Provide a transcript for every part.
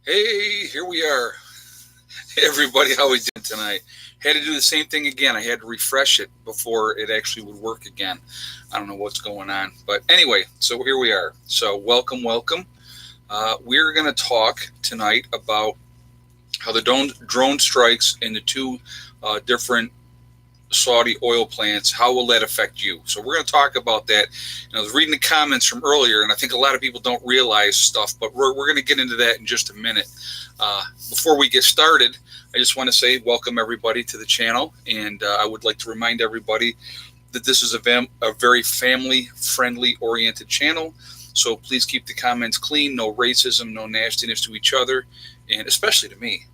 Hey, here we are. Hey, everybody, how we doing tonight? Had to do the same thing again. I had to refresh it before it actually would work again. I don't know what's going on. But anyway, so here we are. So welcome. We're going to talk tonight about how the drone strikes in the two different Saudi oil plants, how will that affect you? So we're going to talk about that. I was reading the comments from earlier, and I think a lot of people don't realize stuff, but we're going to get into that in just a minute. Before we get started, I just want to say welcome everybody to the channel, and I would like to remind everybody that this is a very family-friendly oriented channel, so please keep the comments clean, no racism, no nastiness to each other, and especially to me.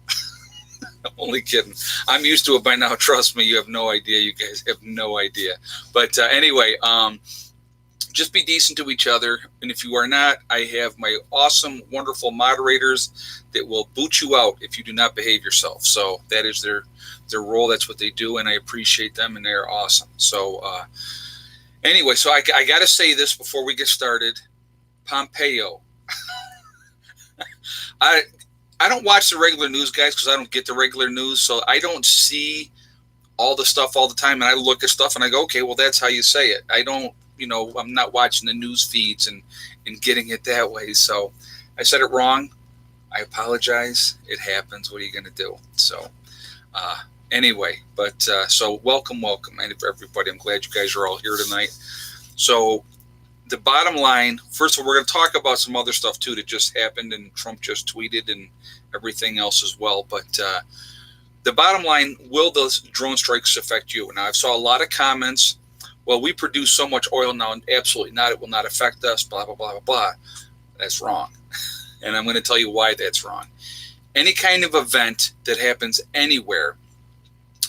I'm only kidding. I'm used to it by now. Trust me, you have no idea. You guys have no idea. But anyway, just be decent to each other. And if you are not, I have my awesome, wonderful moderators that will boot you out if you do not behave yourself. So that is their role. That's what they do, and I appreciate them, and they're awesome. So anyway, so I got to say this before we get started. Pompeo. I don't watch the regular news, guys, because I don't get the regular news, so I don't see all the stuff all the time, and I look at stuff and I go, okay, well, that's how you say it. I don't, I'm not watching the news feeds and getting it that way, so I said it wrong. I apologize. It happens. What are you going to do? So anyway, but so welcome, and everybody. I'm glad you guys are all here tonight. So the bottom line, first of all, we're going to talk about some other stuff too that just happened, and Trump just tweeted and everything else as well. But the bottom line, will those drone strikes affect you? Now, I saw a lot of comments. Well, we produce so much oil now, absolutely not. It will not affect us, blah, blah, blah, blah, blah. That's wrong. And I'm going to tell you why that's wrong. Any kind of event that happens anywhere,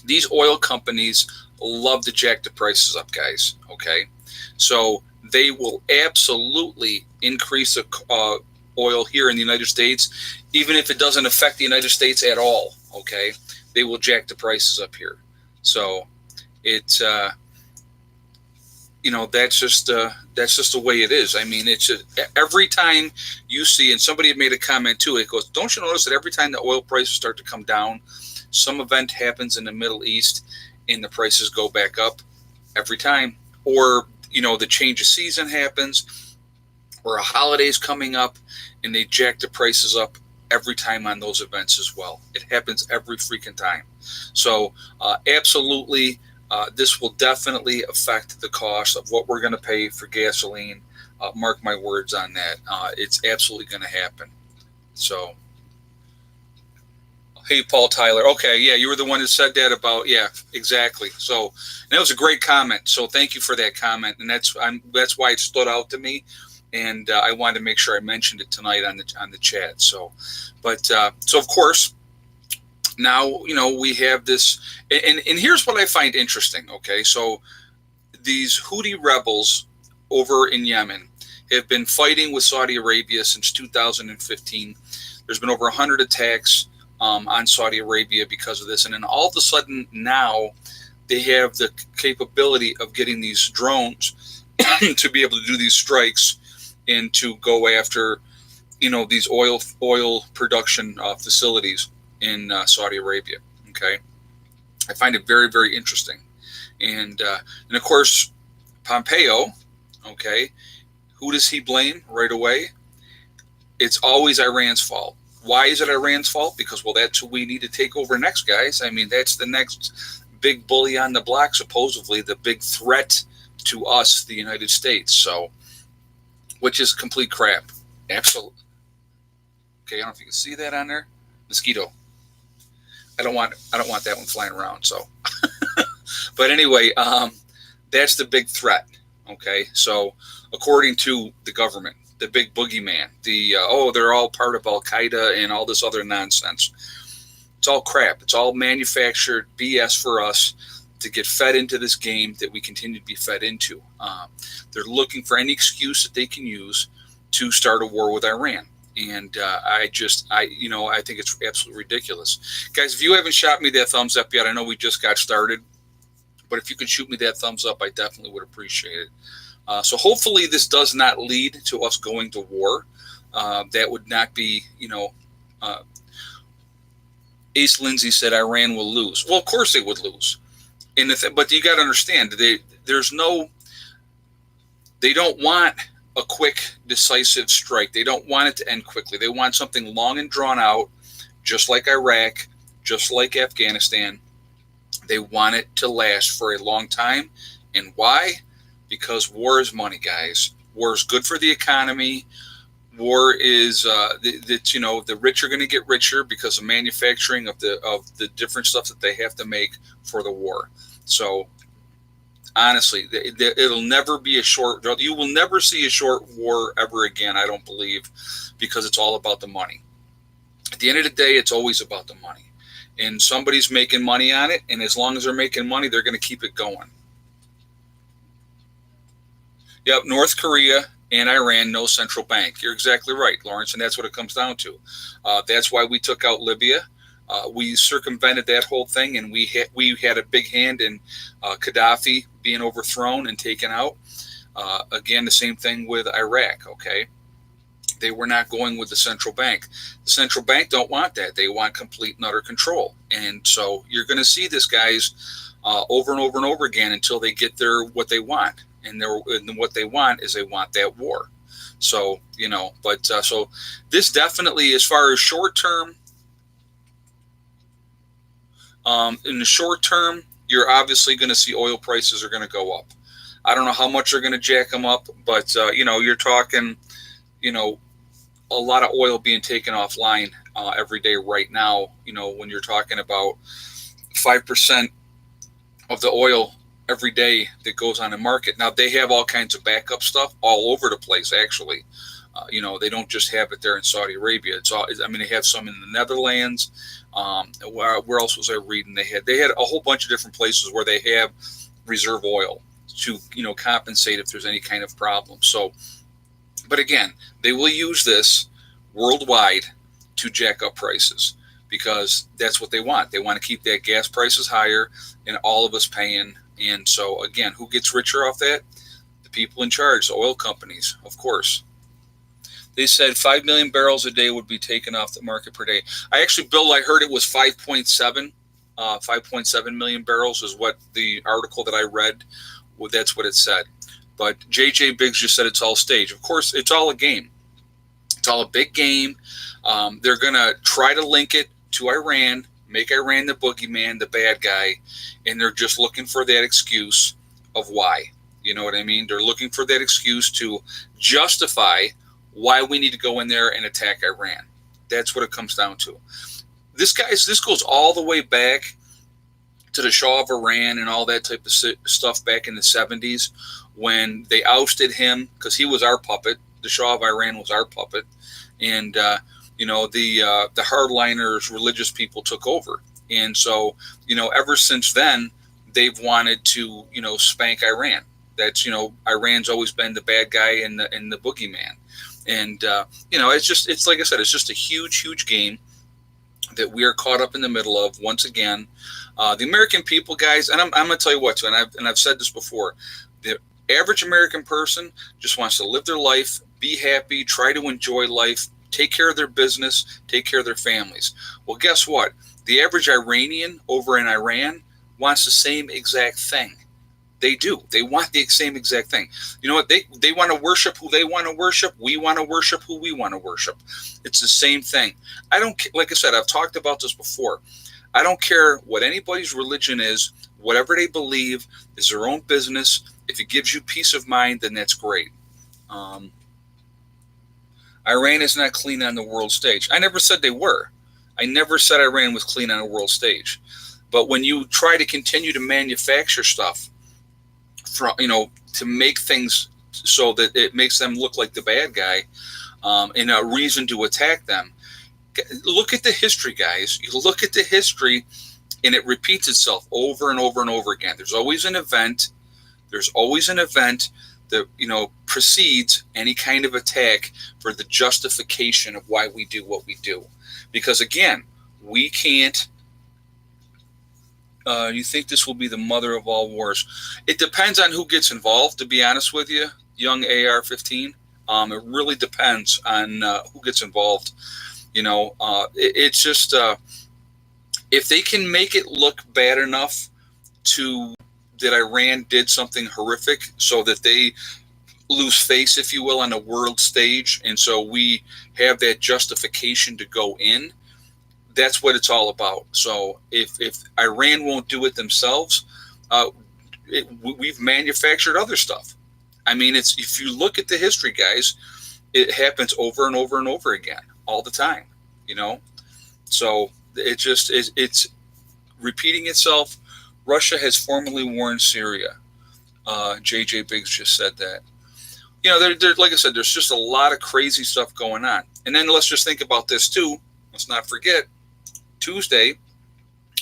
these oil companies love to jack the prices up, guys. Okay? So they will absolutely increase oil here in the United States, even if it doesn't affect the United States at all. Okay, they will jack the prices up here. So it's that's just the way it is. I mean, every time you see, and somebody had made a comment too. It goes, don't you notice that every time the oil prices start to come down, some event happens in the Middle East and the prices go back up every time, or the change of season happens, or a holiday's coming up, and they jack the prices up every time on those events as well. It happens every freaking time. So absolutely, this will definitely affect the cost of what we're going to pay for gasoline. Mark my words on that. It's absolutely going to happen. So, hey, Paul Tyler. Okay, yeah, you were the one that said that about, yeah, exactly. So that was a great comment. So thank you for that comment, and that's why it stood out to me, and I wanted to make sure I mentioned it tonight on the chat. So, but so of course, now we have this, and here's what I find interesting. Okay, so these Houthi rebels over in Yemen have been fighting with Saudi Arabia since 2015. There's been over 100 attacks on Saudi Arabia because of this. And then all of a sudden now they have the capability of getting these drones to be able to do these strikes and to go after, these oil production facilities in Saudi Arabia. Okay. I find it very, very interesting. And of course, Pompeo, okay, who does he blame right away? It's always Iran's fault. Why is it Iran's fault? Because, well, that's who we need to take over next, guys. I mean, that's the next big bully on the block, supposedly, the big threat to us, the United States. So, which is complete crap. Absolutely. Okay, I don't know if you can see that on there. Mosquito. I don't want that one flying around. So, but anyway, that's the big threat. Okay, so according to the government, the big boogeyman, they're all part of Al Qaeda and all this other nonsense. It's all crap. It's all manufactured BS for us to get fed into this game that we continue to be fed into. They're looking for any excuse that they can use to start a war with Iran. And I think it's absolutely ridiculous. Guys, if you haven't shot me that thumbs up yet, I know we just got started, but if you could shoot me that thumbs up, I definitely would appreciate it. So hopefully this does not lead to us going to war. That would not be, Ace Lindsay said Iran will lose. Well, of course they would lose. But you got to understand, they don't want a quick, decisive strike. They don't want it to end quickly. They want something long and drawn out, just like Iraq, just like Afghanistan. They want it to last for a long time. And why? Because war is money, guys. War is good for the economy. War is the rich are going to get richer because of manufacturing of the different stuff that they have to make for the war. So honestly, it'll never be a short. You will never see a short war ever again, I don't believe, because it's all about the money. At the end of the day, it's always about the money, and somebody's making money on it. And as long as they're making money, they're going to keep it going. Yep, North Korea and Iran, no central bank. You're exactly right, Lawrence, and that's what it comes down to. That's why we took out Libya. We circumvented that whole thing, and we had a big hand in Gaddafi being overthrown and taken out. Again, the same thing with Iraq, okay? They were not going with the central bank. The central bank don't want that. They want complete and utter control. And so you're going to see this, guys, over and over and over again until they get what they want. And what they want is they want that war. So, so this definitely, as far as short term, in the short term, you're obviously going to see oil prices are going to go up. I don't know how much they're going to jack them up, but, you're talking, a lot of oil being taken offline every day right now, when you're talking about 5% of the oil every day that goes on the market. Now, they have all kinds of backup stuff all over the place, actually. They don't just have it there in Saudi Arabia. They have some in the Netherlands. Where else was I reading? They had a whole bunch of different places where they have reserve oil to, compensate if there's any kind of problem. So, but again, they will use this worldwide to jack up prices because that's what they want. They want to keep that gas prices higher and all of us paying. And so, again, who gets richer off that? The people in charge, the oil companies, of course. They said 5 million barrels a day would be taken off the market per day. Bill, I heard it was 5.7 million barrels is what the article that I read, that's what it said. But JJ Biggs just said it's all staged. Of course, it's all a game. It's all a big game. They're going to try to link it to Iran, make Iran the boogeyman, the bad guy, and they're just looking for that excuse of why. You know what I mean? They're looking for that excuse to justify why we need to go in there and attack Iran. That's what it comes down to. This goes all the way back to the Shah of Iran and all that type of stuff back in the 70s when they ousted him because he was our puppet. The Shah of Iran was our puppet. And, the hardliners, religious people took over. And so, ever since then, they've wanted to, spank Iran. That's, Iran's always been the bad guy and the boogeyman. And, it's like I said, it's just a huge, huge game that we are caught up in the middle of once again. The American people, guys, and I'm going to tell you what, too, and I've said this before, the average American person just wants to live their life, be happy, try to enjoy life, take care of their business, take care of their families. Well, guess what? The average Iranian over in Iran wants the same exact thing. They do. They want the same exact thing. You know what? They want to worship who they want to worship. We want to worship who we want to worship. It's the same thing. Like I said, I've talked about this before. I don't care what anybody's religion is. Whatever they believe is their own business. If it gives you peace of mind, then that's great. Iran is not clean on the world stage. I never said they were. I never said Iran was clean on a world stage. But when you try to continue to manufacture stuff, to make things so that it makes them look like the bad guy, and a reason to attack them. Look at the history, guys. You look at the history, and it repeats itself over and over and over again. There's always an event. That precedes any kind of attack for the justification of why we do what we do. Because again, we can't. You think this will be the mother of all wars? It depends on who gets involved, to be honest with you, young AR-15. It really depends on who gets involved. It's just if they can make it look bad enough to that Iran did something horrific so that they lose face, if you will, on the world stage, and so we have that justification to go in. That's what it's all about. So if Iran won't do it themselves, we've manufactured other stuff. I mean, it's if you look at the history, guys, it happens over and over and over again, all the time. You know, so it just is. It's repeating itself. Russia has formally warned Syria. JJ Biggs just said that. There, like I said, there's just a lot of crazy stuff going on. And then let's just think about this too. Let's not forget, Tuesday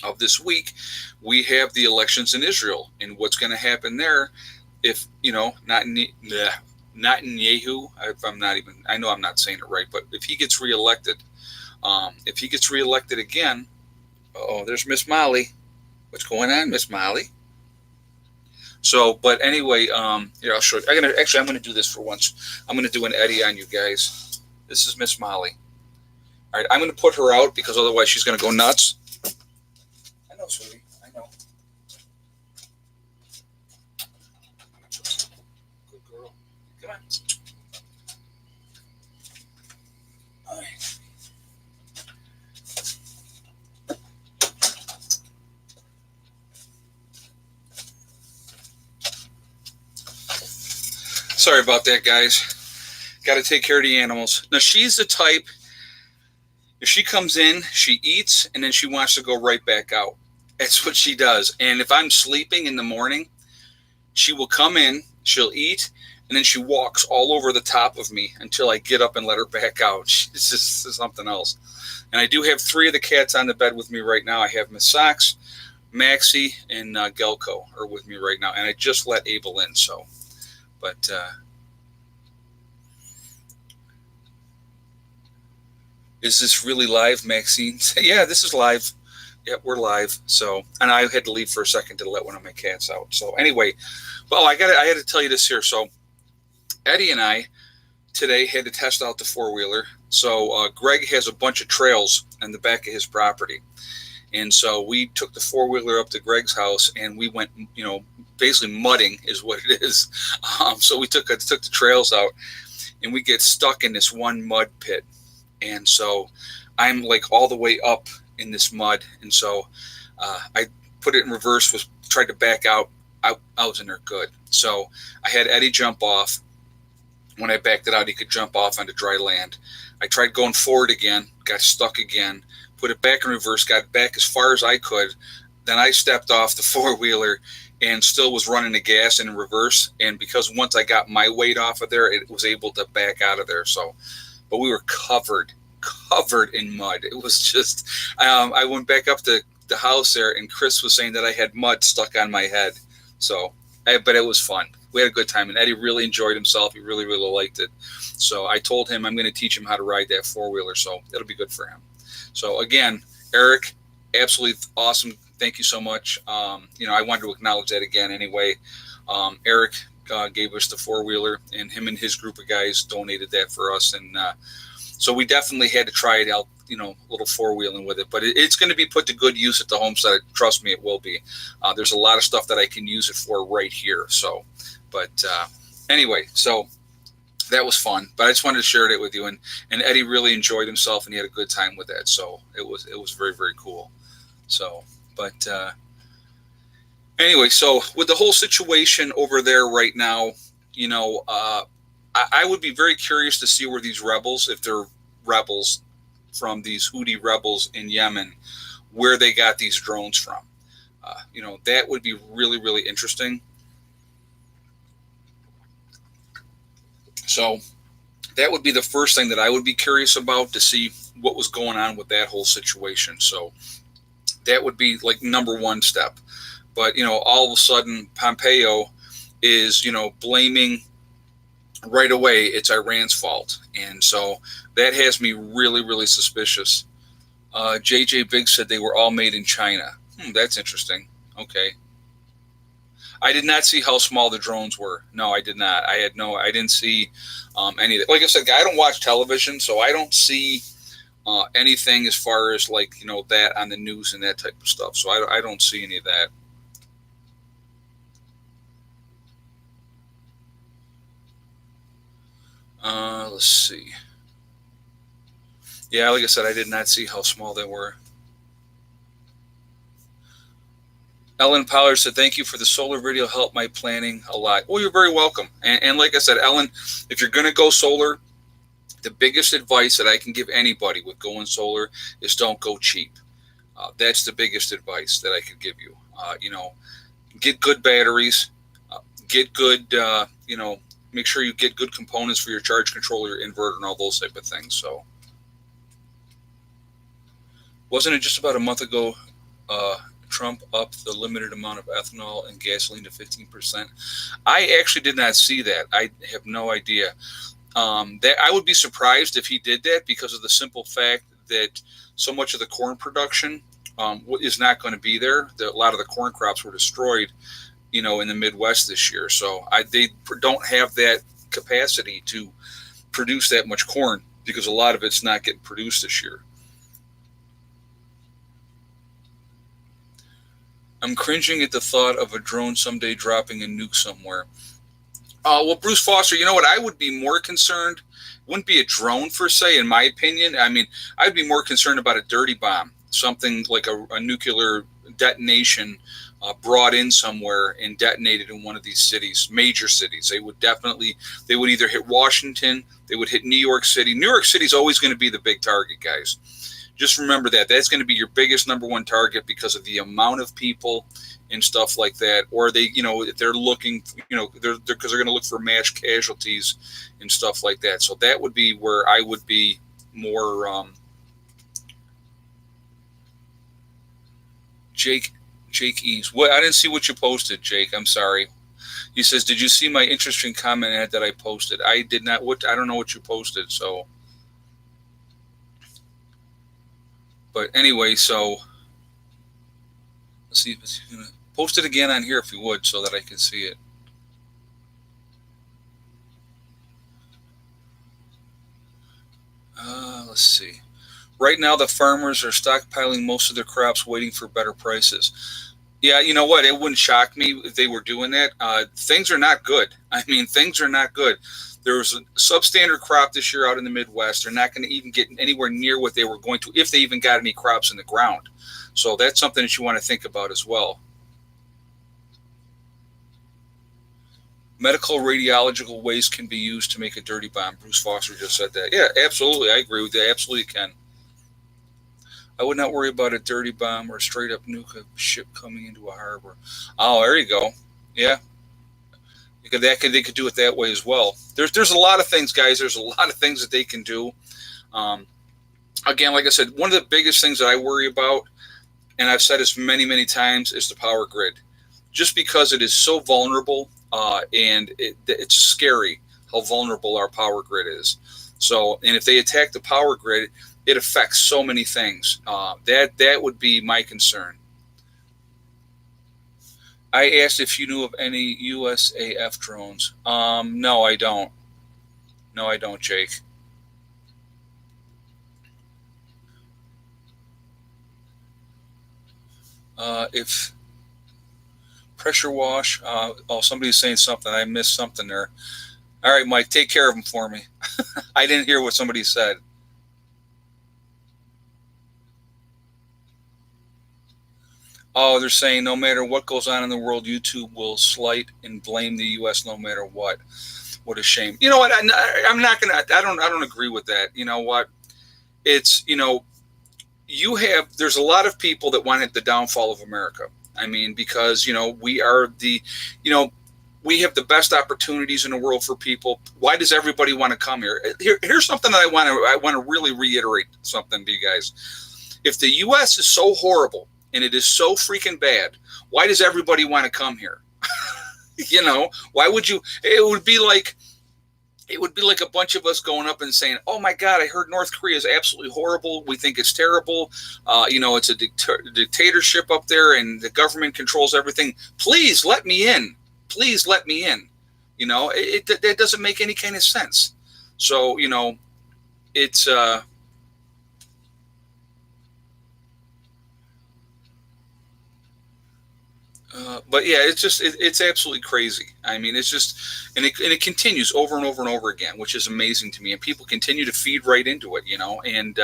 of this week, we have the elections in Israel, and what's going to happen there if, not Netanyahu, if I know I'm not saying it right, but if he gets reelected, again, there's Miss Molly. What's going on, Miss Molly? So, but anyway, here, I'll show you. I'm going to do this for once. I'm going to do an Eddie on you guys. This is Miss Molly. All right, I'm going to put her out because otherwise she's going to go nuts. I know, sweetie. I know. Good girl. Come on. All right. Sorry about that, guys. Got to take care of the animals. Now, she's the type, if she comes in, she eats, and then she wants to go right back out. That's what she does. And if I'm sleeping in the morning, she will come in, she'll eat, and then she walks all over the top of me until I get up and let her back out. She's just something else. And I do have 3 of the cats on the bed with me right now. I have Miss Socks, Maxie, and Gelco are with me right now. And I just let Abel in, so. But is this really live, Maxine? Yeah, this is live. Yeah, we're live. So, and I had to leave for a second to let one of my cats out. So anyway, well, I had to tell you this here. So Eddie and I today had to test out the 4-wheeler. So Greg has a bunch of trails in the back of his property. And so we took the 4-wheeler up to Greg's house and we went, basically mudding is what it is. So we took the trails out and we get stuck in this one mud pit. And so I'm like all the way up in this mud. And so I put it in reverse, tried to back out. I was in there good. So I had Eddie jump off. When I backed it out, he could jump off onto dry land. I tried going forward again, got stuck again, put it back in reverse, got back as far as I could. Then I stepped off the 4-wheeler and still was running the gas in reverse. And because once I got my weight off of there, it was able to back out of there. So, but we were covered in mud. It was just, I went back up to the house there and Chris was saying that I had mud stuck on my head. So, but it was fun. We had a good time and Eddie really enjoyed himself. He really, really liked it. So I told him I'm going to teach him how to ride that 4-wheeler. So it'll be good for him. So again, Eric, absolutely awesome. Thank you so much. I wanted to acknowledge that again anyway. Eric gave us the 4-wheeler and him and his group of guys donated that for us. And so we definitely had to try it out, a little 4-wheeling with it. But it's going to be put to good use at the home site. Trust me, it will be. There's a lot of stuff that I can use it for right here. So, but anyway, so that was fun. But I just wanted to share it with you. And Eddie really enjoyed himself and he had a good time with that. So it was very, very cool. So, but anyway, so with the whole situation over there right now, I would be very curious to see where these rebels, if they're rebels from these Houthi rebels in Yemen, where they got these drones from. That would be really, really interesting. So that would be the first thing that I would be curious about to see what was going on with that whole situation. So that would be like number one step. But, all of a sudden Pompeo is, blaming right away it's Iran's fault. And so that has me really, really suspicious. JJ Biggs said they were all made in China. That's interesting. Okay. I did not see how small the drones were. No, I did not. I didn't see any of that. Like I said, I don't watch television, so I don't see anything as far as like that on the news and that type of stuff. So I don't see any of that. Let's see. Yeah, like I said, I did not see how small they were. Ellen Pollard said, "Thank you for the solar video. Helped my planning a lot." Well, you're very welcome. And like I said, Ellen, if you're going to go solar, the biggest advice that I can give anybody with going solar is don't go cheap. That's the biggest advice that I could give you. Get good batteries, get good, make sure you get good components for your charge controller, your inverter, and all those type of things. So, wasn't it just about a month ago? Trump upped the limited amount of ethanol and gasoline to 15%. I actually did not see that. I have no idea. That I would be surprised if he did that because of the simple fact that so much of the corn production is not going to be there. A lot of the corn crops were destroyed, in the Midwest this year. So they don't have that capacity to produce that much corn because a lot of it's not getting produced this year. I'm cringing at the thought of a drone someday dropping a nuke somewhere. Well, Bruce Foster, you know what? I would be more concerned. It wouldn't be a drone per se, in my opinion. I mean, I'd be more concerned about a dirty bomb, something like a nuclear detonation brought in somewhere and detonated in one of these cities, major cities. They would either hit Washington, they would hit New York City. New York City is always going to be the big target, guys. Just remember that. That's going to be your biggest number one target because of the amount of people and stuff like that. Or they, if they're looking, because they're going to look for mass casualties and stuff like that. So that would be where I would be more. Jake Eves. What? I didn't see what you posted, Jake. I'm sorry. He says, "Did you see my interesting comment ad that I posted?" I did not. I don't know what you posted. So. But anyway, so let's see if it's going to post it again on here if you would so that I can see it. Let's see. Right now, the farmers are stockpiling most of their crops waiting for better prices. Yeah, you know what? It wouldn't shock me if they were doing that. Things are not good. I mean, things are not good. There was a substandard crop this year out in the Midwest. They're not going to even get anywhere near what they were going to if they even got any crops in the ground. So that's something that you want to think about as well. Medical radiological waste can be used to make a dirty bomb. Bruce Foster just said that. Yeah, absolutely. I agree with that. Absolutely can. I would not worry about a dirty bomb or a straight up nuke of ship coming into a harbor. Oh, there you go. Yeah. They could do it that way as well. There's a lot of things, guys. There's a lot of things that they can do. Again, like I said, one of the biggest things that I worry about, and I've said this many times, is the power grid. Just because it is so vulnerable, and it's scary how vulnerable our power grid is. So, and if they attack the power grid, it affects so many things. That would be my concern. I asked if you knew of any USAF drones. No, I don't. No, I don't, Jake. If pressure wash, somebody's saying something. I missed something there. All right, Mike, take care of them for me. I didn't hear what somebody said. Oh, they're saying no matter what goes on in the world, YouTube will slight and blame the U.S. no matter what. What a shame. You know what? I'm not gonna. I don't agree with that. You know what? It's there's a lot of people that wanted the downfall of America. I mean, because we are we have the best opportunities in the world for people. Why does everybody want to come here? Here's something that I want to really reiterate something to you guys. If the U.S. is so horrible and it is so freaking bad, why does everybody want to come here? Why would you? It would be like a bunch of us going up and saying, "Oh my God, I heard North Korea is absolutely horrible. We think it's terrible. It's a dictatorship up there, and the government controls everything. Please let me in. Please let me in." That doesn't make any kind of sense. So it's But yeah, it's absolutely crazy. I mean, it's just, and it continues over and over and over again, which is amazing to me. And people continue to feed right into it, And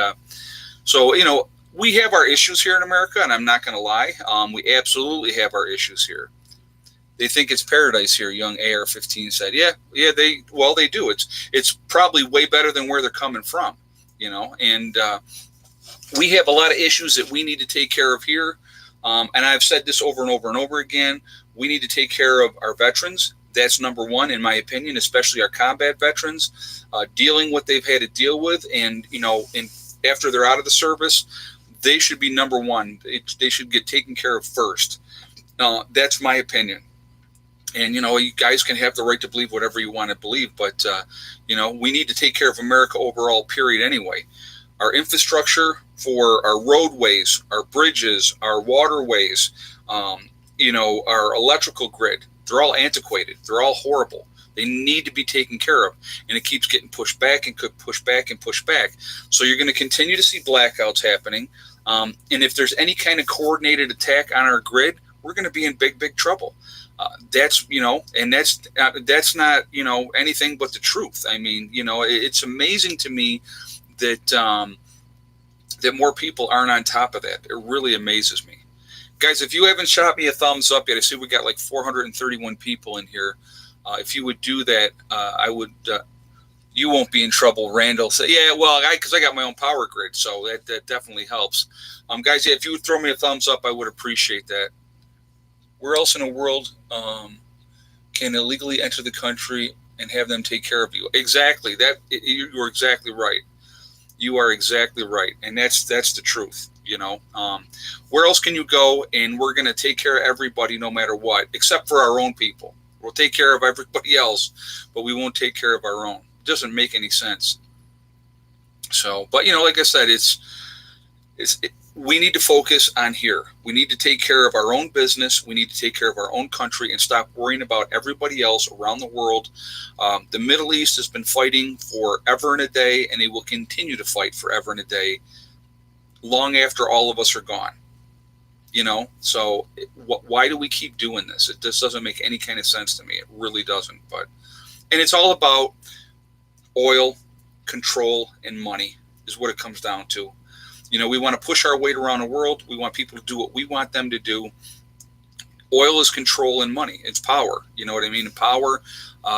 so, we have our issues here in America, and I'm not going to lie. We absolutely have our issues here. They think it's paradise here. Young AR-15 said, "Yeah, they do. It's probably way better than where they're coming from, And we have a lot of issues that we need to take care of here. And I've said this over and over and over again. We need to take care of our veterans. That's number one, in my opinion, especially our combat veterans, dealing what they've had to deal with. And, after they're out of the service, they should be number one. They should get taken care of first. That's my opinion. And, you guys can have the right to believe whatever you want to believe. But, we need to take care of America overall, period, anyway. Our infrastructure for our roadways, our bridges, our waterways, our electrical grid, they're all antiquated. They're all horrible. They need to be taken care of. And it keeps getting pushed back and pushed back and pushed back. So you're going to continue to see blackouts happening. And if there's any kind of coordinated attack on our grid, we're going to be in big, big trouble. That's not, anything but the truth. I mean, it's amazing to me that more people aren't on top of that. It really amazes me. Guys, if you haven't shot me a thumbs up yet, I see we got like 431 people in here. If you would do that, I would. You won't be in trouble, Randall. Say, yeah, well, because I got my own power grid, so that definitely helps. Guys, yeah, if you would throw me a thumbs up, I would appreciate that. Where else in the world can illegally enter the country and have them take care of you? Exactly. You're exactly right. You are exactly right, and that's the truth. Where else can you go? And we're going to take care of everybody, no matter what, except for our own people. We'll take care of everybody else, but we won't take care of our own. It doesn't make any sense. So, but like I said, we need to focus on here. We need to take care of our own business. We need to take care of our own country and stop worrying about everybody else around the world. The Middle East has been fighting forever and a day, and they will continue to fight forever and a day, long after all of us are gone. So why do we keep doing this? It just doesn't make any kind of sense to me. It really doesn't. And it's all about oil, control, and money is what it comes down to. We want to push our weight around the world. We want people to do what we want them to do. Oil is control and money. It's power. You know what I mean? Power.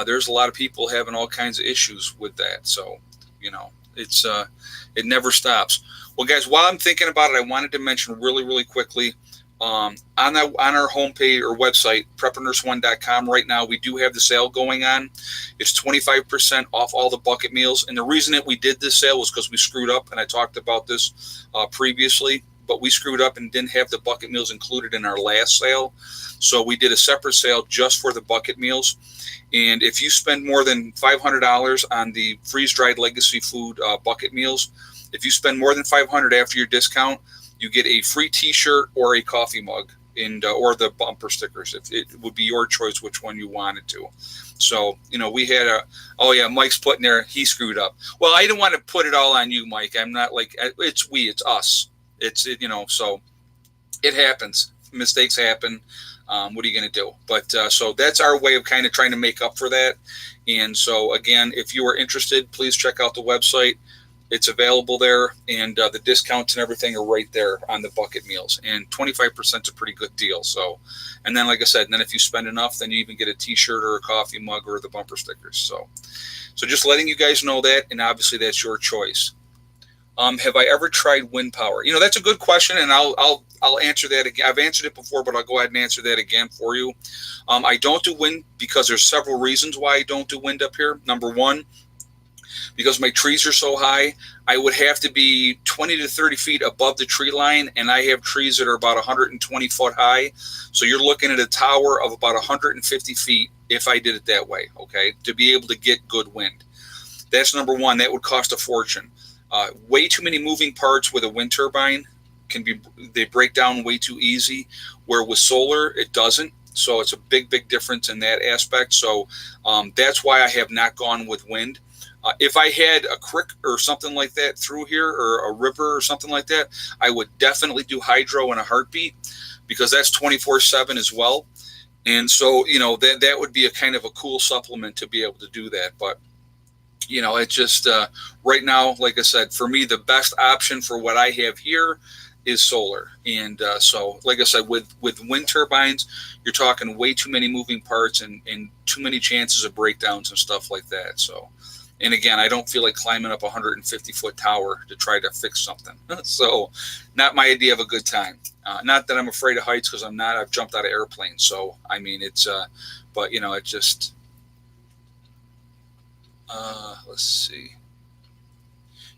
There's a lot of people having all kinds of issues with that. So, it never stops. Well, guys, while I'm thinking about it, I wanted to mention really, really quickly, on our homepage or website, preppernurse1.com, right now, we do have the sale going on. It's 25% off all the bucket meals. And the reason that we did this sale was because we screwed up, and I talked about this previously, but we screwed up and didn't have the bucket meals included in our last sale. So we did a separate sale just for the bucket meals. And if you spend more than $500 on the freeze-dried legacy food bucket meals, if you spend more than $500 after your discount, you get a free T-shirt or a coffee mug, and or the bumper stickers. It would be your choice which one you wanted to. So, we had Mike's putting there, he screwed up. Well, I didn't want to put it all on you, Mike. I'm not like, it's us. So it happens. Mistakes happen. What are you going to do? But so that's our way of kind of trying to make up for that. And so, again, if you are interested, please check out the website. It's available there, and the discounts and everything are right there on the bucket meals. And 25% is a pretty good deal. So, and then, like I said, if you spend enough, then you even get a T-shirt or a coffee mug or the bumper stickers. So just letting you guys know that, and obviously that's your choice. Have I ever tried wind power? That's a good question, and I'll answer that again. I've answered it before, but I'll go ahead and answer that again for you. I don't do wind because there's several reasons why I don't do wind up here. Number one, because my trees are so high, I would have to be 20 to 30 feet above the tree line, and I have trees that are about 120 foot high. So you're looking at a tower of about 150 feet if I did it that way, okay, to be able to get good wind. That's number one. That would cost a fortune. Way too many moving parts with a wind turbine. They break down way too easy, where with solar, it doesn't. So it's a big, big difference in that aspect. So that's why I have not gone with wind. If I had a creek or something like that through here, or a river or something like that, I would definitely do hydro in a heartbeat. because that's 24/7 as well. And so, that would be a kind of a cool supplement to be able to do that. But, it just, right now, like I said, for me, the best option for what I have here is solar. And so, like I said, with wind turbines, you're talking way too many moving parts and too many chances of breakdowns and stuff like that. So, and again, I don't feel like climbing up a 150-foot tower to try to fix something. So, not my idea of a good time. Not that I'm afraid of heights, because I'm not. I've jumped out of airplanes. So, I mean, it's, but, it just, let's see.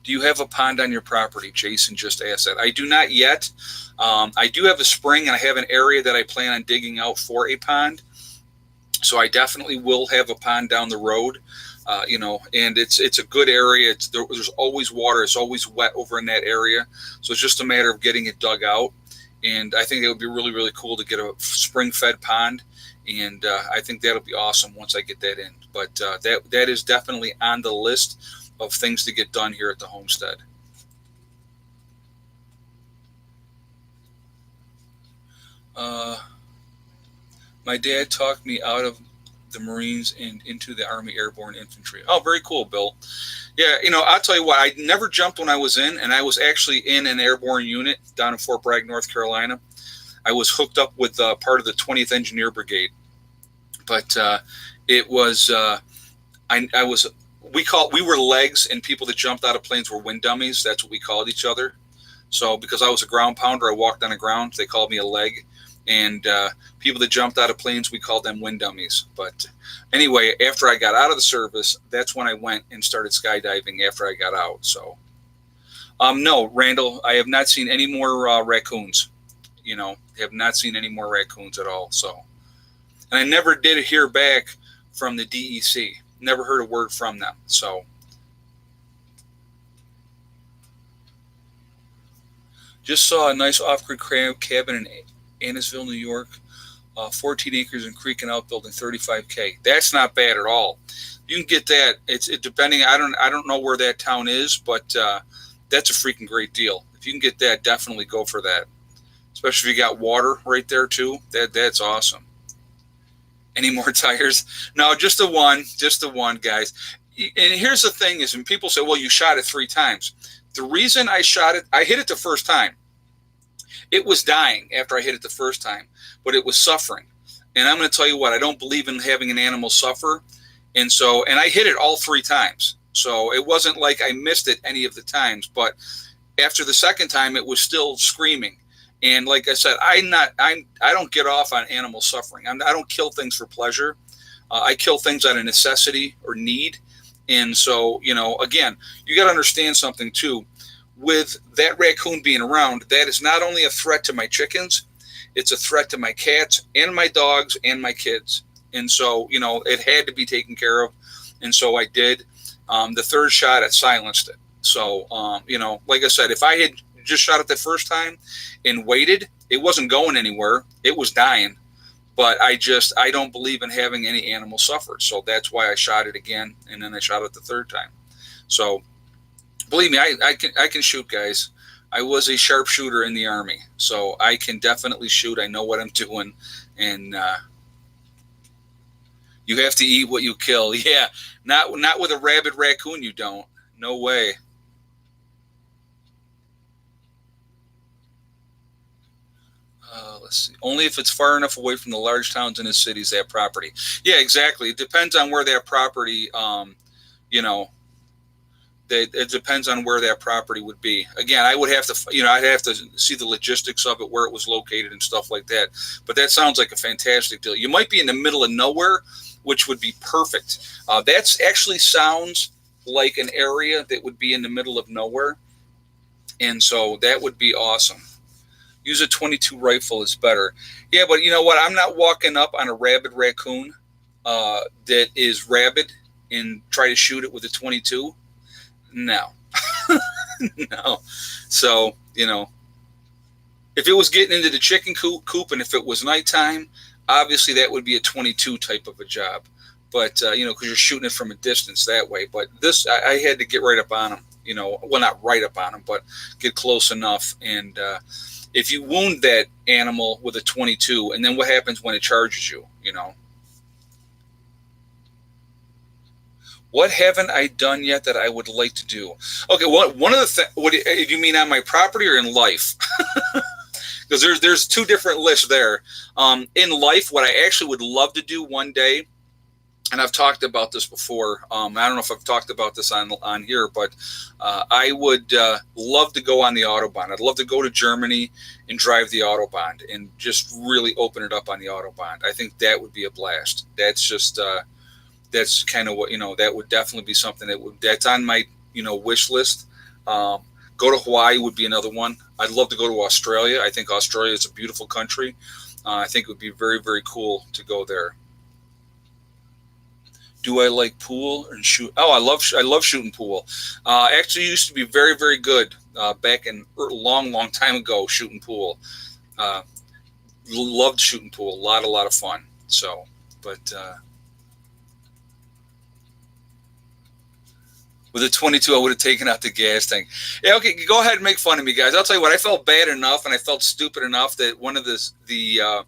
Do you have a pond on your property? Jason just asked that. I do not yet. I do have a spring, and I have an area that I plan on digging out for a pond. So I definitely will have a pond down the road. And it's a good area. There's always water. It's always wet over in that area. So it's just a matter of getting it dug out. And I think it would be really, really cool to get a spring-fed pond. And I think that'll be awesome once I get that in. But that is definitely on the list of things to get done here at the homestead. My dad talked me out of the Marines and into the Army Airborne Infantry. Oh, very cool, Bill. Yeah, I'll tell you what, I never jumped when I was in, and I was actually in an airborne unit down in Fort Bragg, North Carolina. I was hooked up with part of the 20th Engineer Brigade. But it was, we were legs, and people that jumped out of planes were wind dummies. That's what we called each other. So because I was a ground pounder, I walked on the ground. They called me a leg. And people that jumped out of planes, we called them wind dummies. But anyway, after I got out of the service, that's when I went and started skydiving after I got out. So, no, Randall, I have not seen any more raccoons. Have not seen any more raccoons at all. So, and I never did hear back from the DEC. Never heard a word from them. So, just saw a nice off-grid cabin in Annisville, New York, 14 acres in creek and outbuilding, $35K. That's not bad at all. You can get that. It's depending. I don't know where that town is, but that's a freaking great deal. If you can get that, definitely go for that. Especially if you got water right there too. That's awesome. Any more tires? No, just the one, guys. And here's the thing: is when people say, "Well, you shot it 3 times." The reason I shot it, I hit it the first time. It was dying after I hit it the first time, but it was suffering. And I'm going to tell you what, I don't believe in having an animal suffer. And I hit it all 3 times. So it wasn't like I missed it any of the times, but after the second time, it was still screaming. And like I said, I don't get off on animal suffering. I don't kill things for pleasure. I kill things out of necessity or need. And so, again, you got to understand something too. With that raccoon being around, that is not only a threat to my chickens, it's a threat to my cats and my dogs and my kids. And so, it had to be taken care of. And so I did. The third shot, it silenced it. So, like I said, if I had just shot it the first time and waited, it wasn't going anywhere. It was dying. But I don't believe in having any animal suffer. So that's why I shot it again. And then I shot it the third time. So, believe me, I can shoot, guys. I was a sharpshooter in the Army, so I can definitely shoot. I know what I'm doing, and you have to eat what you kill. Yeah, not with a rabid raccoon. You don't. No way. Let's see. Only if it's far enough away from the large towns and the cities, that property. Yeah, exactly. It depends on where that property, it depends on where that property would be. Again, I would have to, I'd have to see the logistics of it, where it was located and stuff like that. But that sounds like a fantastic deal. You might be in the middle of nowhere, which would be perfect. That's actually sounds like an area that would be in the middle of nowhere. And so that would be awesome. Use a 22 rifle is better. Yeah, but you know what? I'm not walking up on a rabid raccoon that is rabid and try to shoot it with a 22. No. No. So, if it was getting into the chicken coop and if it was nighttime, obviously that would be a 22 type of a job. But, because you're shooting it from a distance that way. But this, I had to get right up on them. Well, not right up on them, but get close enough. And if you wound that animal with a 22, and then what happens when it charges you? What haven't I done yet that I would like to do? Okay, one of the what do you mean, on my property or in life? Because there's two different lists there. In life, what I actually would love to do one day, and I've talked about this before. I don't know if I've talked about this on here, but I would love to go on the Autobahn. I'd love to go to Germany and drive the Autobahn and just really open it up on the Autobahn. I think that would be a blast. That's just that's kind of what, that would definitely be something that's on my wish list. Go to Hawaii would be another one. I'd love to go to Australia. I think Australia is a beautiful country. I think it would be very, very cool to go there. Do I like pool and shoot? Oh, I love shooting pool. Actually, used to be very, very good back in long, long time ago. Shooting pool, loved shooting pool. A lot of fun. So, but with a 22, I would have taken out the gas tank. Yeah, okay, go ahead and make fun of me, guys. I'll tell you what, I felt bad enough and I felt stupid enough that one of the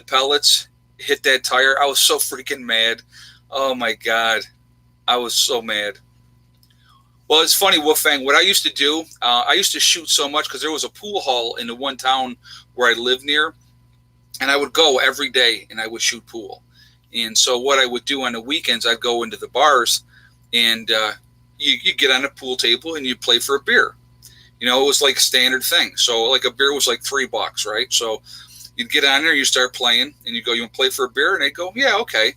pellets hit that tire. I was so freaking mad. Oh my God, I was so mad. Well, it's funny, Wolfgang. What I used to do, I used to shoot so much because there was a pool hall in the one town where I lived near, and I would go every day and I would shoot pool. And so what I would do on the weekends, I'd go into the bars and you get on a pool table and you play for a beer. It was like a standard thing. So like a beer was like $3, right? So you'd get on there, you start playing, and you go, you want to play for a beer? And they'd go, yeah, okay.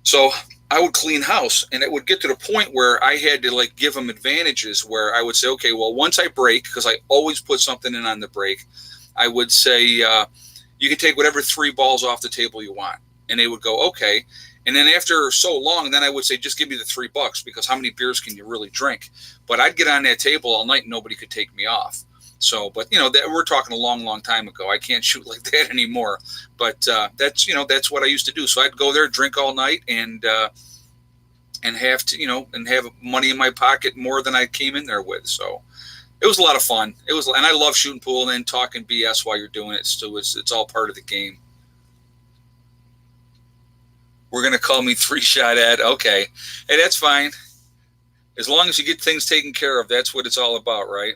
So I would clean house, and it would get to the point where I had to like give them advantages where I would say, okay, well, once I break, because I always put something in on the break, I would say, you can take whatever 3 balls off the table you want. And they would go, okay. And then after so long, then I would say, just give me the $3, because how many beers can you really drink? But I'd get on that table all night and nobody could take me off. So, but that we're talking a long, long time ago. I can't shoot like that anymore. But that's what I used to do. So I'd go there, drink all night, and have to, and have money in my pocket more than I came in there with. So it was a lot of fun. And I love shooting pool and then talking BS while you're doing it. So it's all part of the game. We're gonna call me 3-shot Ed. Okay, hey, that's fine. As long as you get things taken care of, that's what it's all about, right?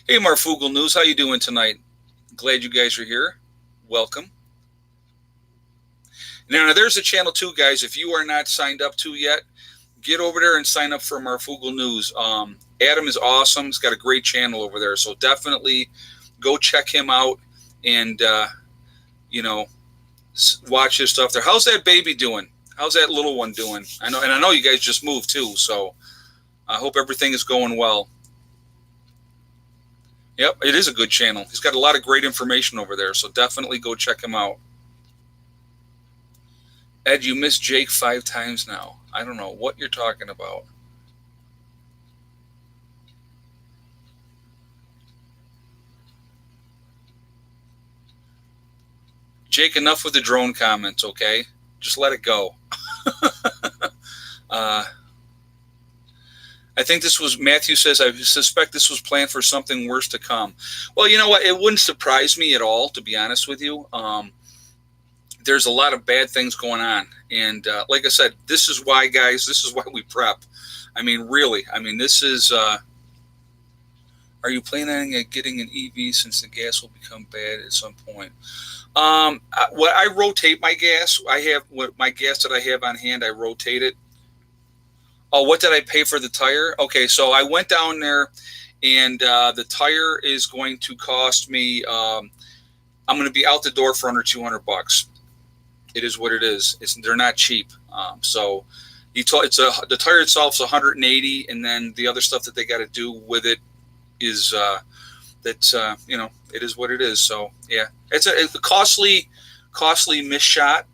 Hey, Marfugal News, how you doing tonight? Glad you guys are here. Welcome. Now, there's a channel too, guys. If you are not signed up to yet, get over there and sign up for Marfugal News. Adam is awesome. He's got a great channel over there. So definitely go check him out and, watch his stuff there. How's that baby doing? How's that little one doing? I know you guys just moved too. So I hope everything is going well. Yep, it is a good channel. He's got a lot of great information over there, so definitely go check him out. Ed, you missed Jake 5 times now. I don't know what you're talking about. Jake, enough with the drone comments, okay? Just let it go. I think this was, Matthew says, I suspect this was planned for something worse to come. Well, you know what? It wouldn't surprise me at all, to be honest with you. There's a lot of bad things going on. And like I said, this is why, guys, this is why we prep. I mean, really. I mean, this is, are you planning on getting an EV since the gas will become bad at some point? I rotate my gas. My gas that I have on hand, I rotate it. Oh, what did I pay for the tire? Okay, so I went down there, and the tire is going to cost me. I'm going to be out the door for under $200. It is what it is. They're not cheap. So the tire itself is 180, and then the other stuff that they got to do with it is it is what it is. So yeah, it's a costly miss shot.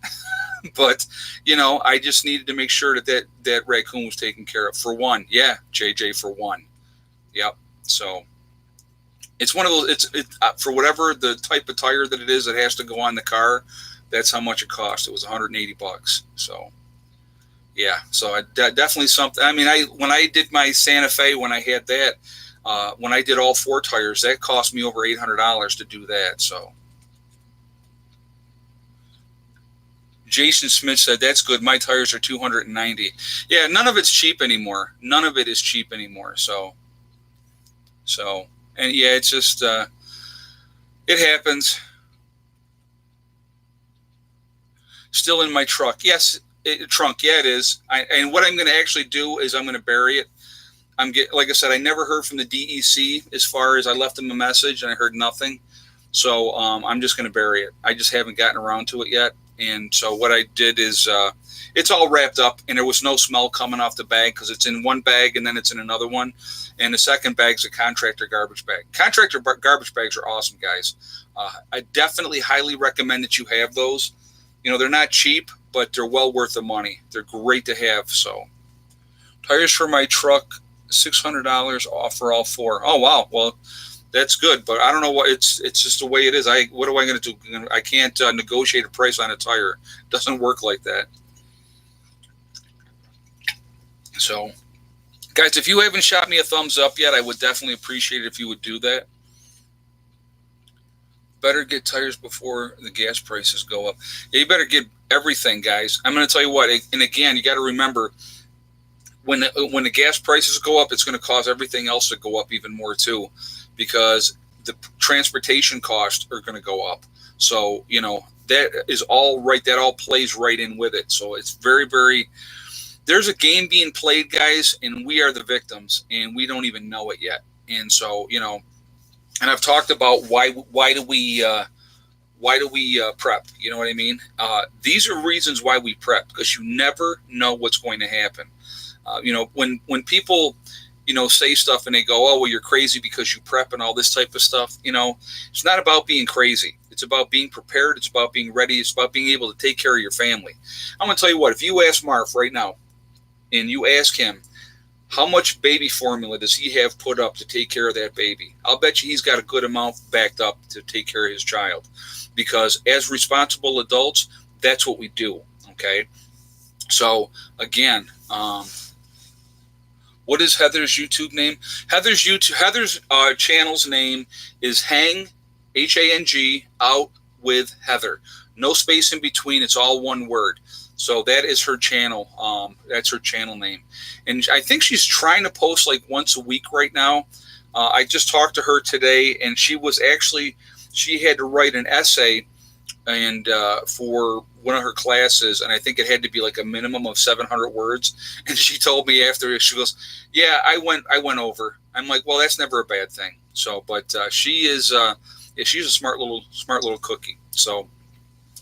But, I just needed to make sure that raccoon was taken care of for one. Yeah, JJ, for one. Yep. So it's one of those, for whatever the type of tire that it is that has to go on the car, that's how much it cost. It was $180. So, yeah. So definitely something. I mean, when I did my Santa Fe, when I had that, When I did all 4 tires, that cost me over $800 to do that. So Jason Smith said, that's good. My tires are 290. Yeah, none of it's cheap anymore. None of it is cheap anymore. So, and yeah, it's just, it happens. Still in my truck. Yes, trunk. Yeah, it is. And what I'm going to actually do is I'm going to bury it. Like I said, I never heard from the DEC as far as I left them a message and I heard nothing. So I'm just going to bury it. I just haven't gotten around to it yet. And so what I did is it's all wrapped up, and there was no smell coming off the bag because it's in one bag and then it's in another one. And the second bag's a contractor garbage bag. Contractor garbage bags are awesome, guys. I definitely highly recommend that you have those. You know, they're not cheap, but they're well worth the money. They're great to have. So tires for my truck, $600 off for all 4. Oh, wow. Well, that's good, but I don't know what it's just the way it is. What am I going to do? I can't negotiate a price on a tire. It doesn't work like that. So, guys, if you haven't shot me a thumbs up yet, I would definitely appreciate it if you would do that. Better get tires before the gas prices go up. Yeah, you better get everything, guys. I'm going to tell you what, and again, you got to remember, when the gas prices go up, it's going to cause everything else to go up even more too, because the transportation costs are going to go up. So, you know, that is all right. That all plays right in with it. So it's very, very, there's a game being played, guys, and we are the victims, and we don't even know it yet. And so, you know, and I've talked about why do we prep? You know what I mean? These are reasons why we prep, because you never know what's going to happen. You know, when people, you know, say stuff and they go, oh, well, you're crazy because you prep and all this type of stuff. You know, it's not about being crazy. It's about being prepared. It's about being ready. It's about being able to take care of your family. I'm going to tell you what, if you ask Marv right now and you ask him, how much baby formula does he have put up to take care of that baby? I'll bet you he's got a good amount backed up to take care of his child, because as responsible adults, that's what we do. Okay. So again, what is Heather's YouTube name? Heather's channel's name is Hang, Hang, out with Heather. No space in between. It's all one word. So that is her channel. That's her channel name. And I think she's trying to post like once a week right now. I just talked to her today, and she had to write an essay and for one of her classes, and I think it had to be like a minimum of 700 words. And she told me after, she goes, yeah, I went over. I'm like, well, that's never a bad thing. So, but she is she's a smart little cookie. So,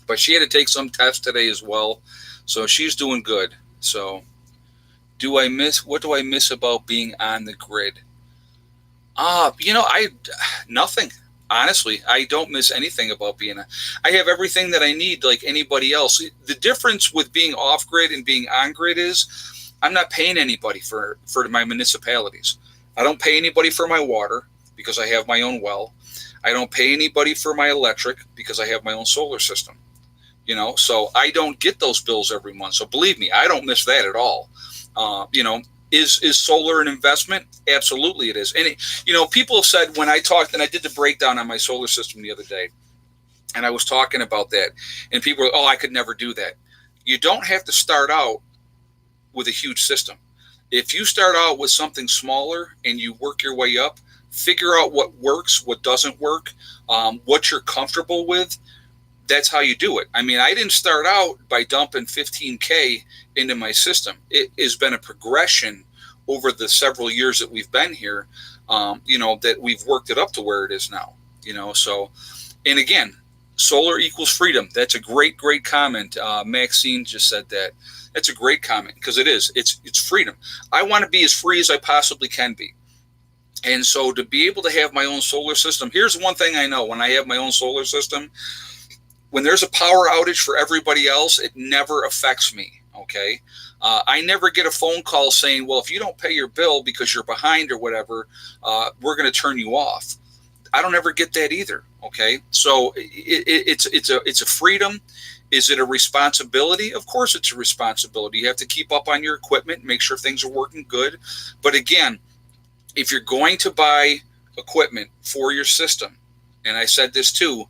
but she had to take some tests today as well. So she's doing good. So what do I miss about being on the grid? You know, nothing. Honestly, I don't miss anything about I have everything that I need like anybody else. The difference with being off grid and being on grid is I'm not paying anybody for my municipalities. I don't pay anybody for my water because I have my own well. I don't pay anybody for my electric because I have my own solar system. You know, so I don't get those bills every month. So believe me, I don't miss that at all. You know, is solar an investment? Absolutely it is. And, you know, people have said when I talked, and I did the breakdown on my solar system the other day, and I was talking about that, and people were, oh, I could never do that. You don't have to start out with a huge system. If you start out with something smaller and you work your way up, figure out what works, what doesn't work, what you're comfortable with. That's how you do it. I mean, I didn't start out by dumping 15K into my system. It has been a progression over the several years that we've been here, you know, that we've worked it up to where it is now, you know. So, and again, solar equals freedom. That's a great comment. Maxine just said that. That's a great comment, because it is. It's freedom. I want to be as free as I possibly can be. And so to be able to have my own solar system, here's one thing I know. When I have my own solar system, when there's a power outage for everybody else, it never affects me, okay? I never get a phone call saying, well, if you don't pay your bill because you're behind or whatever, we're going to turn you off. I don't ever get that either, okay? So it's a freedom. Is it a responsibility? Of course it's a responsibility. You have to keep up on your equipment, make sure things are working good. But again, if you're going to buy equipment for your system, and I said this too,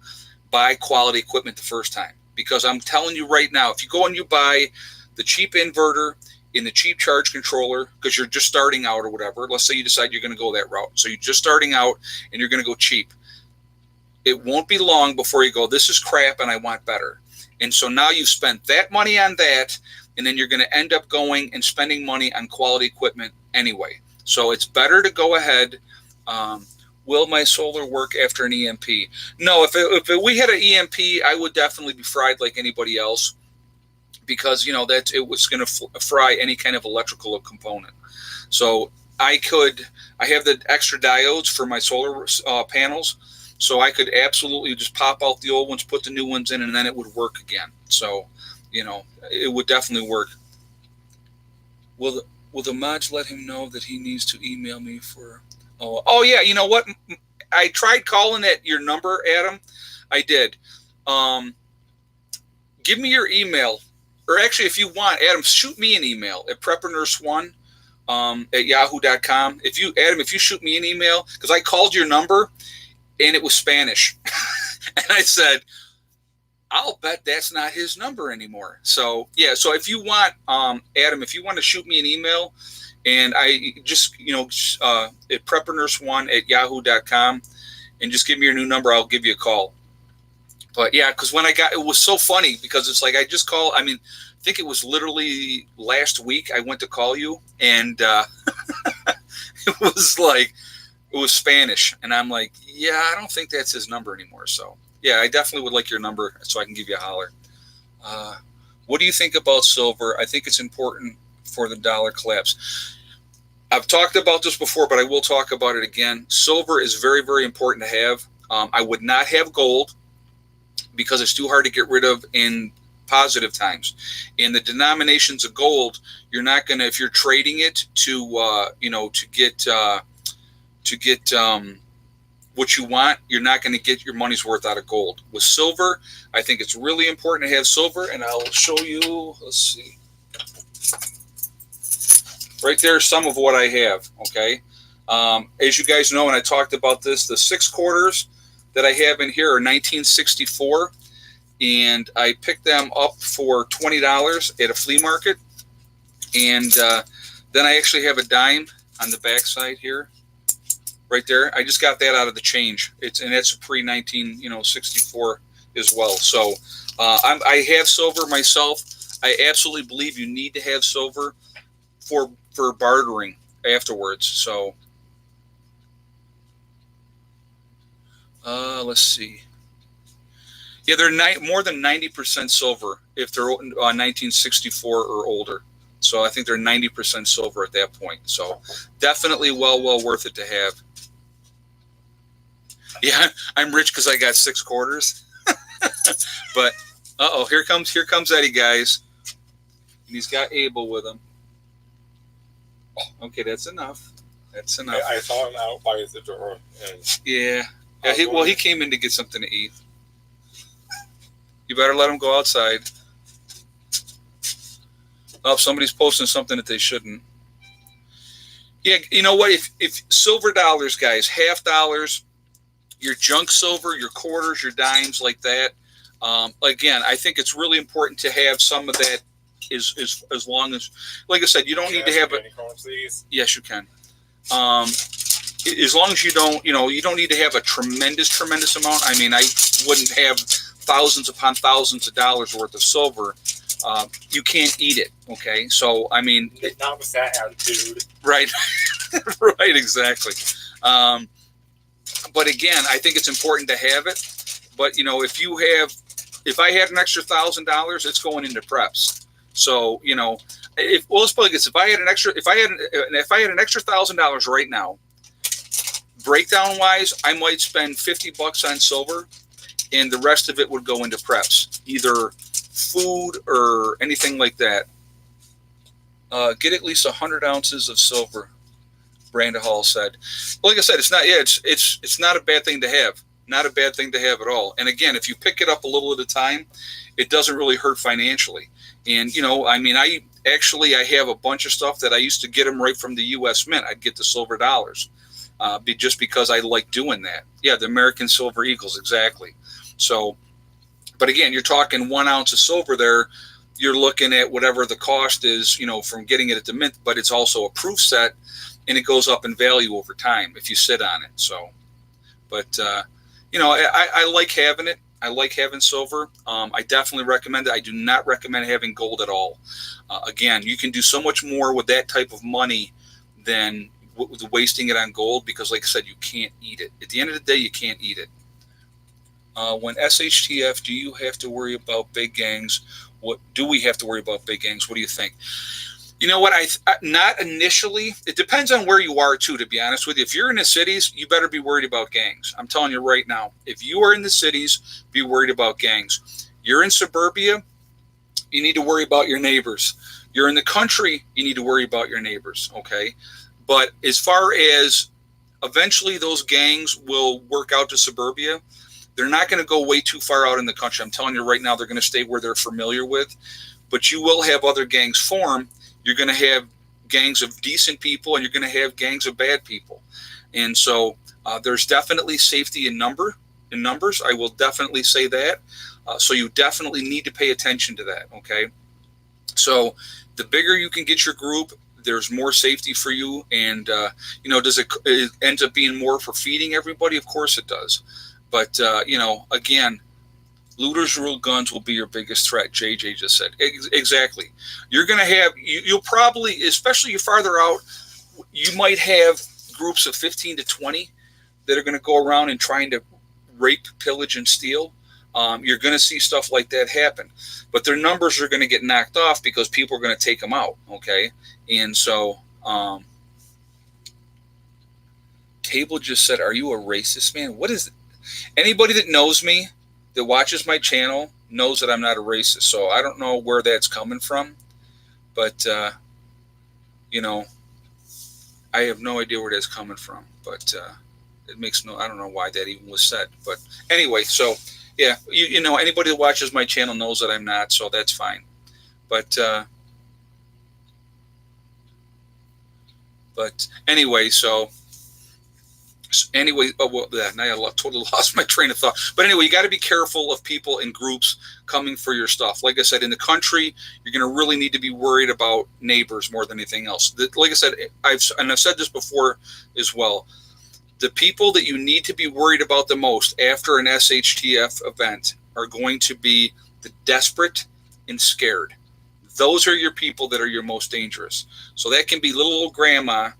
buy quality equipment the first time. Because I'm telling you right now, if you go and you buy the cheap inverter in the cheap charge controller, because you're just starting out or whatever, let's say you decide you're going to go that route. So you're just starting out and you're going to go cheap. It won't be long before you go, this is crap and I want better. And so now you've spent that money on that, and then you're going to end up going and spending money on quality equipment anyway. So it's better to go ahead. Will my solar work after an EMP? No, if we had an EMP, I would definitely be fried like anybody else, because that it was going to fry any kind of electrical component. So I have the extra diodes for my solar panels, so I could absolutely just pop out the old ones, put the new ones in, and then it would work again. So it would definitely work. Will the mods let him know that he needs to email me for? Oh yeah, you know what? I tried calling at your number, Adam. I did. Give me your email, or actually, if you want, Adam, shoot me an email at preppernurse1 at yahoo.com. If you shoot me an email, because I called your number and it was Spanish, and I said, I'll bet that's not his number anymore. So yeah, so if you want, Adam, if you want to shoot me an email. And I just, at preppernurse1 at yahoo.com, and just give me your new number. I'll give you a call. But yeah, because when it was so funny, because it's like I just called. I think it was literally last week I went to call you, and it was Spanish. And I'm like, yeah, I don't think that's his number anymore. So yeah, I definitely would like your number so I can give you a holler. What do you think about silver? I think it's important for the dollar collapse. I've talked about this before, but I will talk about it again. Silver is very, very important to have. I would not have gold because it's too hard to get rid of in positive times. In the denominations of gold, you're not going to, if you're trading it to get what you want, you're not going to get your money's worth out of gold. With silver, I think it's really important to have silver, and I'll show you. Let's see. Right there, some of what I have, okay? As you guys know, and I talked about this, the 6 quarters that I have in here are 1964, and I picked them up for $20 at a flea market, and then I actually have a dime on the back side here, right there. I just got that out of the change. And that's a pre-1964 as well. So I have silver myself. I absolutely believe you need to have silver for bartering afterwards. So let's see. Yeah, they're more than 90% silver if they're 1964 or older. So I think they're 90% silver at that point. So definitely well worth it to have. Yeah, I'm rich because I got 6 quarters. But here comes Eddie, guys. And he's got Abel with him. Okay, that's enough. That's enough. I saw him out by the door. And yeah. He came in to get something to eat. You better let him go outside. Oh, somebody's posting something that they shouldn't. Yeah, you know what? If silver dollars, guys, half dollars, your junk silver, your quarters, your dimes, like that. Again, I think it's really important to have some of that. As long as, like I said, you don't need to have it. Yes, you can. As long as you don't need to have a tremendous amount. I mean, I wouldn't have thousands upon thousands of dollars worth of silver. You can't eat it. Okay, so I mean, not with that attitude. Right, right, exactly. But again, I think it's important to have it. But if I had an extra $1,000, it's going into preps. So let's put it like this: if I had an extra $1,000 right now, breakdown wise, I might spend $50 on silver, and the rest of it would go into preps, either food or anything like that. Get at least 100 ounces of silver, Branda Hall said. Like I said, it's not. Yeah, it's not a bad thing to have. Not a bad thing to have at all. And again, if you pick it up a little at a time, it doesn't really hurt financially. And I mean, Actually, I have a bunch of stuff that I used to get them right from the U.S. Mint. I'd get the silver dollars, just because I like doing that. Yeah, the American Silver Eagles, exactly. So, but again, you're talking 1 ounce of silver there. You're looking at whatever the cost is, from getting it at the mint, but it's also a proof set, and it goes up in value over time if you sit on it. So, but I like having it. I like having silver. I definitely recommend it. I do not recommend having gold at all. Again, you can do so much more with that type of money than wasting it on gold, because, like I said, you can't eat it. At the end of the day, you can't eat it. When SHTF, do you have to worry about big gangs? What do we have to worry about big gangs? What do you think? You know what? Not initially. It depends on where you are too, to be honest with you. If you're in the cities, you better be worried about gangs. I'm telling you right now. If you are in the cities, be worried about gangs. You're in suburbia, you need to worry about your neighbors. You're in the country, you need to worry about your neighbors, okay? But as far as eventually those gangs will work out to suburbia, they're not going to go way too far out in the country. I'm telling you right now, they're going to stay where they're familiar with. But you will have other gangs form. You're going to have gangs of decent people, and you're going to have gangs of bad people. And so there's definitely safety in numbers. I will definitely say that. So you definitely need to pay attention to that, okay? So the bigger you can get your group, there's more safety for you. And, does it ends up being more for feeding everybody? Of course it does. But, again, looters rule guns will be your biggest threat, JJ just said. Exactly. You're going to have, you'll probably, especially you're farther out, you might have groups of 15 to 20 that are going to go around and trying to rape, pillage, and steal. You're going to see stuff like that happen. But their numbers are going to get knocked off because people are going to take them out, okay? And so, Cable just said, are you a racist, man? What is it? Anybody that knows me, that watches my channel, knows that I'm not a racist. So I don't know where that's coming from. But, I have no idea where that's coming from. But it makes I don't know why that even was said. But anyway, so, yeah, anybody that watches my channel knows that I'm not, so that's fine. But anyway, so... Anyway, now I totally lost my train of thought. But anyway, you got to be careful of people in groups coming for your stuff. Like I said, in the country, you're going to really need to be worried about neighbors more than anything else. Like I said, I've said this before as well. The people that you need to be worried about the most after an SHTF event are going to be the desperate and scared. Those are your people that are your most dangerous. So that can be little old grandma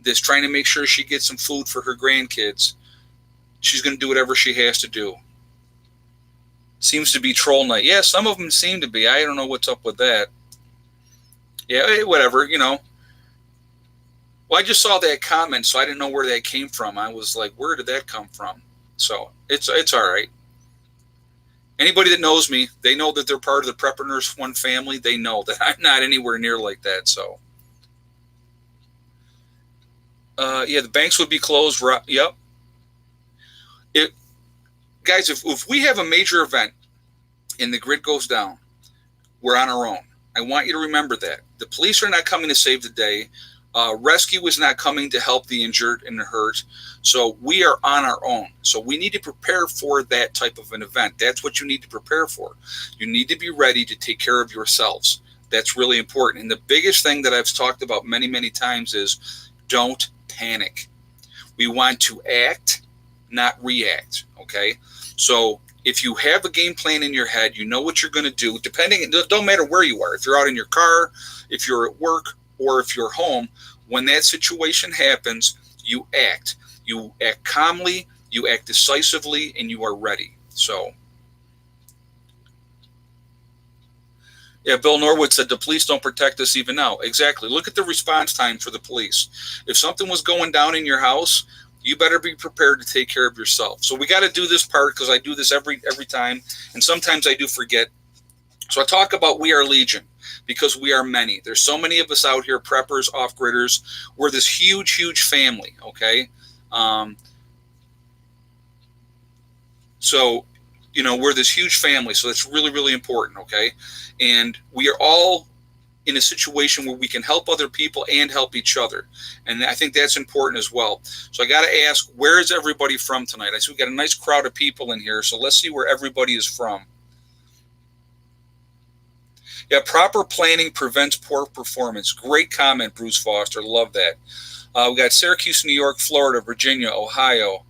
that's trying to make sure she gets some food for her grandkids. She's going to do whatever she has to do. Seems to be troll night. Yeah, some of them seem to be. I don't know what's up with that. Yeah, whatever, Well, I just saw that comment, so I didn't know where that came from. I was like, where did that come from? So it's all right. Anybody that knows me, they know that they're part of the Prepper Nurse One family. They know that I'm not anywhere near like that, so... the banks would be closed. Yep. Guys, if we have a major event and the grid goes down, we're on our own. I want you to remember that. The police are not coming to save the day. Rescue is not coming to help the injured and the hurt. So we are on our own. So we need to prepare for that type of an event. That's what you need to prepare for. You need to be ready to take care of yourselves. That's really important. And the biggest thing that I've talked about many, many times is don't panic. We want to act, not react, okay? So if you have a game plan in your head, you know what you're going to do, it don't matter where you are. If you're out in your car, if you're at work, or if you're home, when that situation happens, you act. You act calmly, you act decisively, and you are ready. So, yeah, Bill Norwood said the police don't protect us even now. Exactly. Look at the response time for the police. If something was going down in your house, you better be prepared to take care of yourself. So we got to do this part because I do this every time, and sometimes I do forget. So I talk about we are Legion because we are many. There's so many of us out here, preppers, off-gridders. We're this huge, huge family, okay? So, we're this huge family, so that's really, really important, okay? And we are all in a situation where we can help other people and help each other. And I think that's important as well. So I got to ask, where is everybody from tonight? I see we got a nice crowd of people in here. So let's see where everybody is from. Yeah, proper planning prevents poor performance. Great comment, Bruce Foster. Love that. We got Syracuse, New York, Florida, Virginia, Ohio,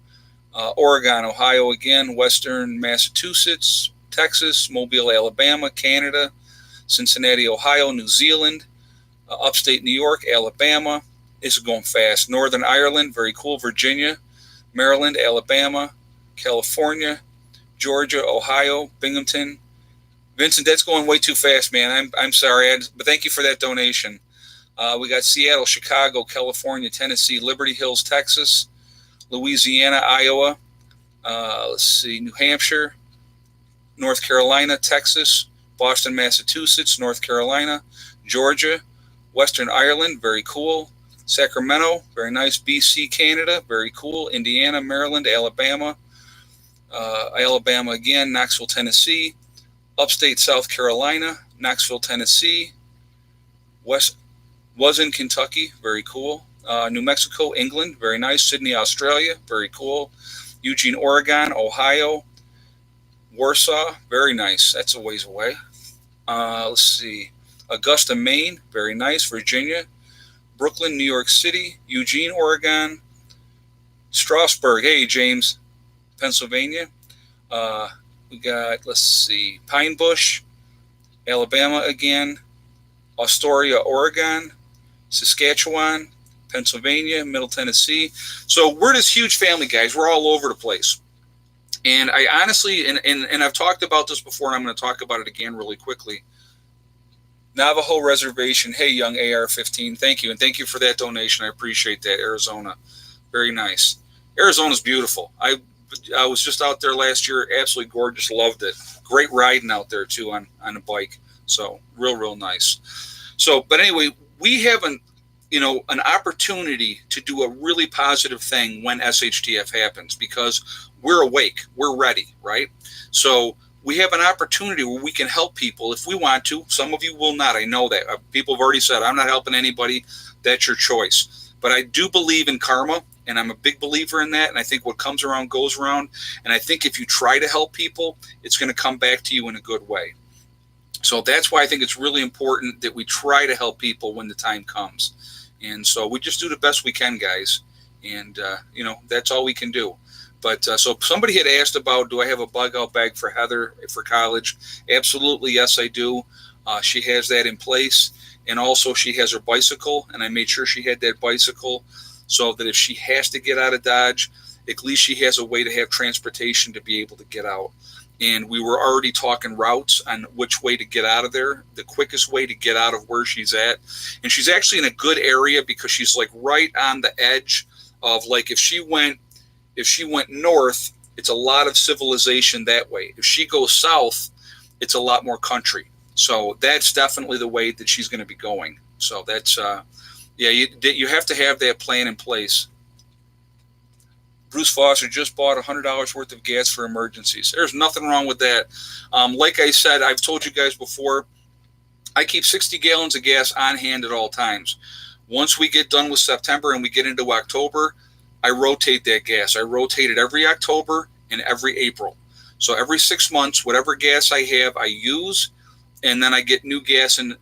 Oregon, Ohio again, Western Massachusetts, Texas, Mobile, Alabama, Canada, Cincinnati, Ohio, New Zealand, upstate New York, Alabama. This is going fast. Northern Ireland, very cool. Virginia, Maryland, Alabama, California, Georgia, Ohio, Binghamton. Vincent, that's going way too fast, man. I'm sorry, but thank you for that donation. We got Seattle, Chicago, California, Tennessee, Liberty Hills, Texas, Louisiana, Iowa. Let's see, New Hampshire, North Carolina, Texas, Boston, Massachusetts, North Carolina, Georgia, Western Ireland, very cool. Sacramento, very nice. BC, Canada, very cool. Indiana, Maryland, Alabama, Alabama again, Knoxville, Tennessee, upstate South Carolina, Knoxville, Tennessee, was in Kentucky, very cool. New Mexico, England, very nice. Sydney, Australia, very cool. Eugene, Oregon, Ohio, Warsaw, very nice. That's a ways away. Let's see. Augusta, Maine, very nice. Virginia, Brooklyn, New York City, Eugene, Oregon, Strasburg, hey, James, Pennsylvania. We got, let's see, Pine Bush, Alabama again, Astoria, Oregon, Saskatchewan, Pennsylvania, Middle Tennessee. So we're this huge family, guys. We're all over the place. And I honestly, and I've talked about this before, and I'm going to talk about it again really quickly. Navajo Reservation, hey, young AR-15, thank you. And thank you for that donation. I appreciate that, Arizona. Very nice. Arizona's beautiful. I was just out there last year, absolutely gorgeous, loved it. Great riding out there, too, on a bike. So real nice. So, but anyway, we have an opportunity to do a really positive thing when SHTF happens because we're awake, we're ready, right? So we have an opportunity where we can help people if we want to. Some of you will not. I know that. People have already said, I'm not helping anybody. That's your choice. But I do believe in karma, and I'm a big believer in that. And I think what comes around goes around. And I think if you try to help people, it's going to come back to you in a good way. So that's why I think it's really important that we try to help people when the time comes. And so we just do the best we can, guys. And, that's all we can do. But so somebody had asked about, do I have a bug out bag for Heather for college? Absolutely, yes, I do. She has that in place. And also she has her bicycle, and I made sure she had that bicycle so that if she has to get out of Dodge, at least she has a way to have transportation to be able to get out. And we were already talking routes on which way to get out of there, the quickest way to get out of where she's at. And she's actually in a good area because she's like right on the edge of, like, if she went north, it's a lot of civilization that way. If she goes south, it's a lot more country. So that's definitely the way that she's going to be going. So that's, you have to have that plan in place. Bruce Foster just bought $100 worth of gas for emergencies. There's nothing wrong with that. Like I said, I've told you guys before, I keep 60 gallons of gas on hand at all times. Once we get done with September and we get into October, I rotate that gas. I rotate it every October and every April. So every 6 months, whatever gas I have, I use, and then I get new gas in,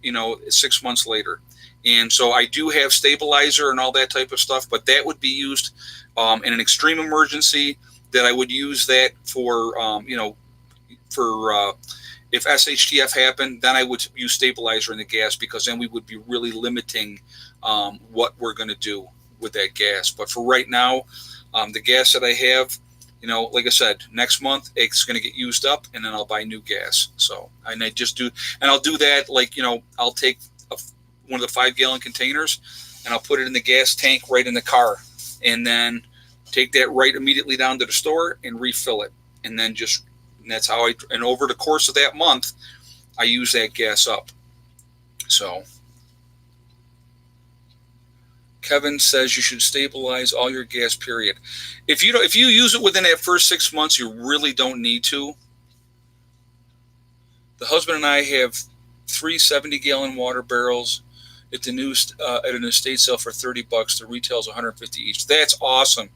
6 months later. And so I do have stabilizer and all that type of stuff, but that would be used in an extreme emergency. That I would use that for, if SHTF happened, then I would use stabilizer in the gas, because then we would be really limiting what we're going to do with that gas. But for right now, the gas that I have, like I said, next month it's going to get used up, and then I'll buy new gas. So and I'll do that, like, I'll take one of the 5-gallon containers and I'll put it in the gas tank right in the car, and then take that right immediately down to the store and refill it. And then that's how and over the course of that month, I use that gas up. So Kevin says you should stabilize all your gas, period. If you use it within that first 6 months, you really don't need to. The husband and I have 3 70-gallon water barrels at the new at an estate sale for $30. The retail's 150 each. That's awesome.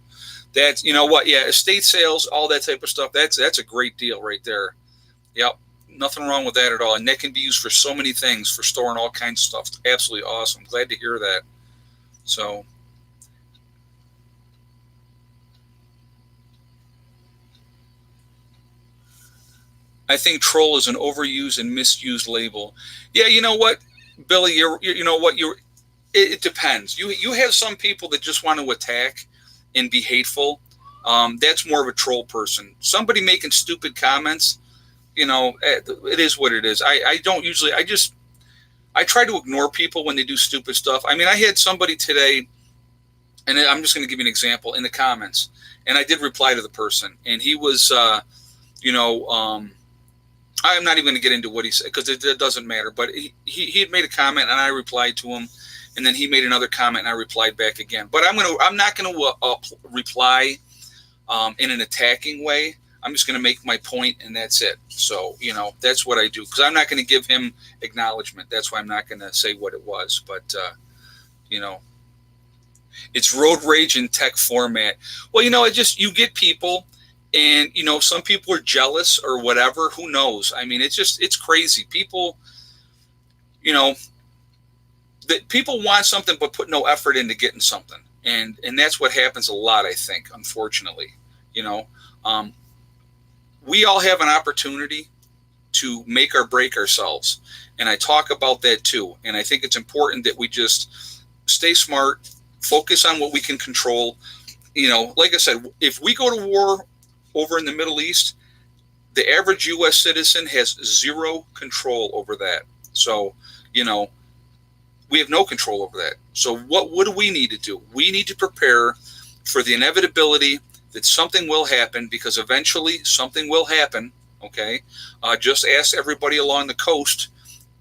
That's, you know what? Yeah, estate sales, all that type of stuff. That's a great deal right there. Yep, nothing wrong with that at all. And that can be used for so many things, for storing all kinds of stuff. Absolutely awesome. Glad to hear that. So, I think troll is an overused and misused label. Yeah, you know what, Billy, you know what, it depends. You have some people that just want to attack and be hateful. That's more of a troll person. Somebody making stupid comments, you know, it is what it is. I don't usually, I try to ignore people when they do stupid stuff. I mean, I had somebody today, and I'm just going to give you an example in the comments, and I did reply to the person, and he was, I'm not even going to get into what he said because it doesn't matter. But he had made a comment and I replied to him, and then he made another comment and I replied back again. But I'm not going to reply in an attacking way. I'm just going to make my point and that's it. So that's what I do because I'm not going to give him acknowledgement. That's why I'm not going to say what it was. But it's road rage in tech format. Well, you get people. And, some people are jealous or whatever. Who knows? I mean, it's crazy. People, that people want something but put no effort into getting something. And that's what happens a lot, I think, unfortunately. We all have an opportunity to make or break ourselves. And I talk about that too. And I think it's important that we just stay smart, focus on what we can control. Like I said, if we go to war over in the Middle East, the average U.S. citizen has zero control over that. So, we have no control over that. So what do we need to do? We need to prepare for the inevitability that something will happen because eventually something will happen, okay? Just ask everybody along the coast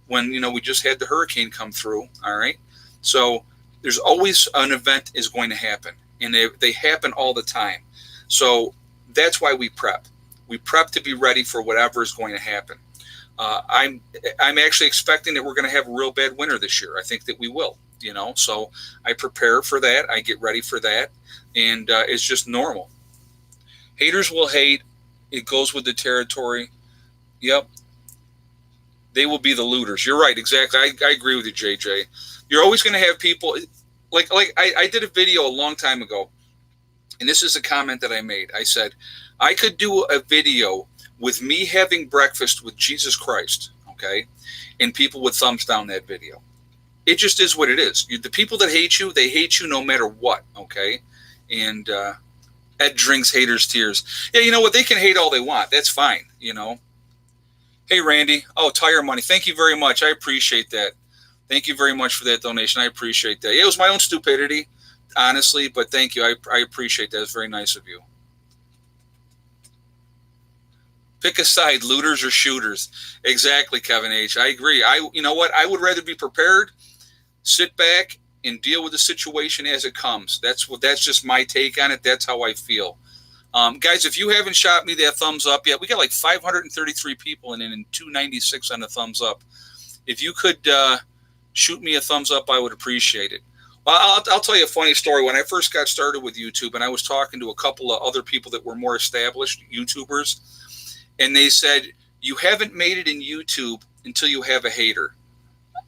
when, we just had the hurricane come through, all right? So there's always an event is going to happen, and they happen all the time. So that's why we prep. We prep to be ready for whatever is going to happen. I'm actually expecting that we're going to have a real bad winter this year. I think that we will, so I prepare for that. I get ready for that. And it's just normal. Haters will hate. It goes with the territory. Yep. They will be the looters. You're right. Exactly. I agree with you, JJ. You're always going to have people like I did a video a long time ago. And this is a comment that I made. I said, I could do a video with me having breakfast with Jesus Christ, okay? And people would thumbs down that video. It just is what it is. The people that hate you, they hate you no matter what, okay? And Ed drinks haters' tears. Yeah, you know what? They can hate all they want. That's fine, Hey, Randy. Oh, tire money. Thank you very much. I appreciate that. Thank you very much for that donation. I appreciate that. Yeah, it was my own stupidity. Honestly, but thank you. I appreciate that. It's very nice of you. Pick a side, looters or shooters. Exactly, Kevin H. I agree. You know what? I would rather be prepared, sit back, and deal with the situation as it comes. That's just my take on it. That's how I feel. Guys, if you haven't shot me that thumbs up yet, we got like 533 people and 296 on the thumbs up. If you could shoot me a thumbs up, I would appreciate it. Well, I'll tell you a funny story. When I first got started with YouTube, and I was talking to a couple of other people that were more established YouTubers, and they said, you haven't made it in YouTube until you have a hater,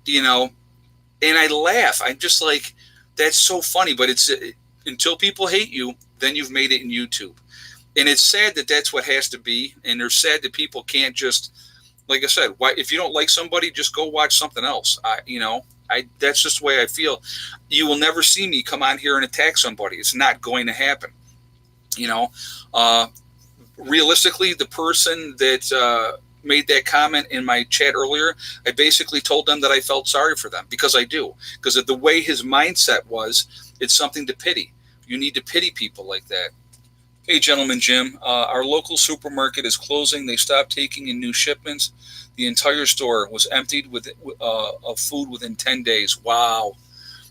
and I laugh. I'm just like, that's so funny, but it's until people hate you, then you've made it in YouTube. And it's sad that that's what has to be, and they're sad that people can't just, like I said, if you don't like somebody, just go watch something else. That's just the way I feel. You will never see me come on here and attack somebody. It's not going to happen. Realistically, the person that made that comment in my chat earlier, I basically told them that I felt sorry for them because I do. Because of the way his mindset was, it's something to pity. You need to pity people like that. Hey, gentleman Jim, our local supermarket is closing. They stopped taking in new shipments. The entire store was emptied of food within 10 days. Wow.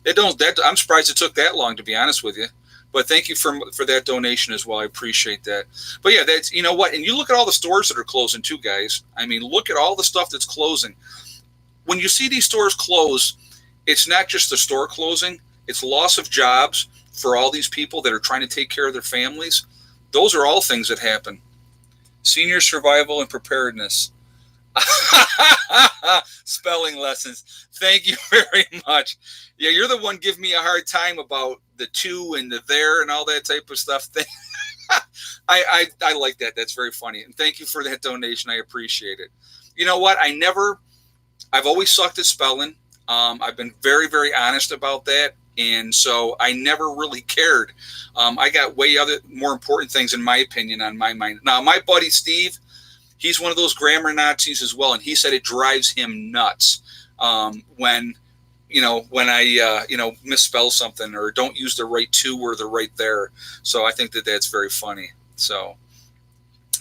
I'm surprised it took that long, to be honest with you. But thank you for that donation as well. I appreciate that. But yeah, that's, what? And you look at all the stores that are closing too, guys. I mean, look at all the stuff that's closing. when you see these stores close, it's not just the store closing, it's loss of jobs for all these people that are trying to take care of their families. Those are all things that happen. Senior survival and preparedness. Spelling lessons. Thank you very much. Yeah, you're the one giving me a hard time about the to and the there and all that type of stuff. I like that. That's very funny. And thank you for that donation. I appreciate it. You know what? I've always sucked at spelling. I've been very, very honest about that. And so I never really cared. I got more important things, in my opinion, on my mind. Now, my buddy Steve, he's one of those grammar Nazis as well. And he said it drives him nuts when I misspell something or don't use the right to or the right there. So I think that's very funny. So,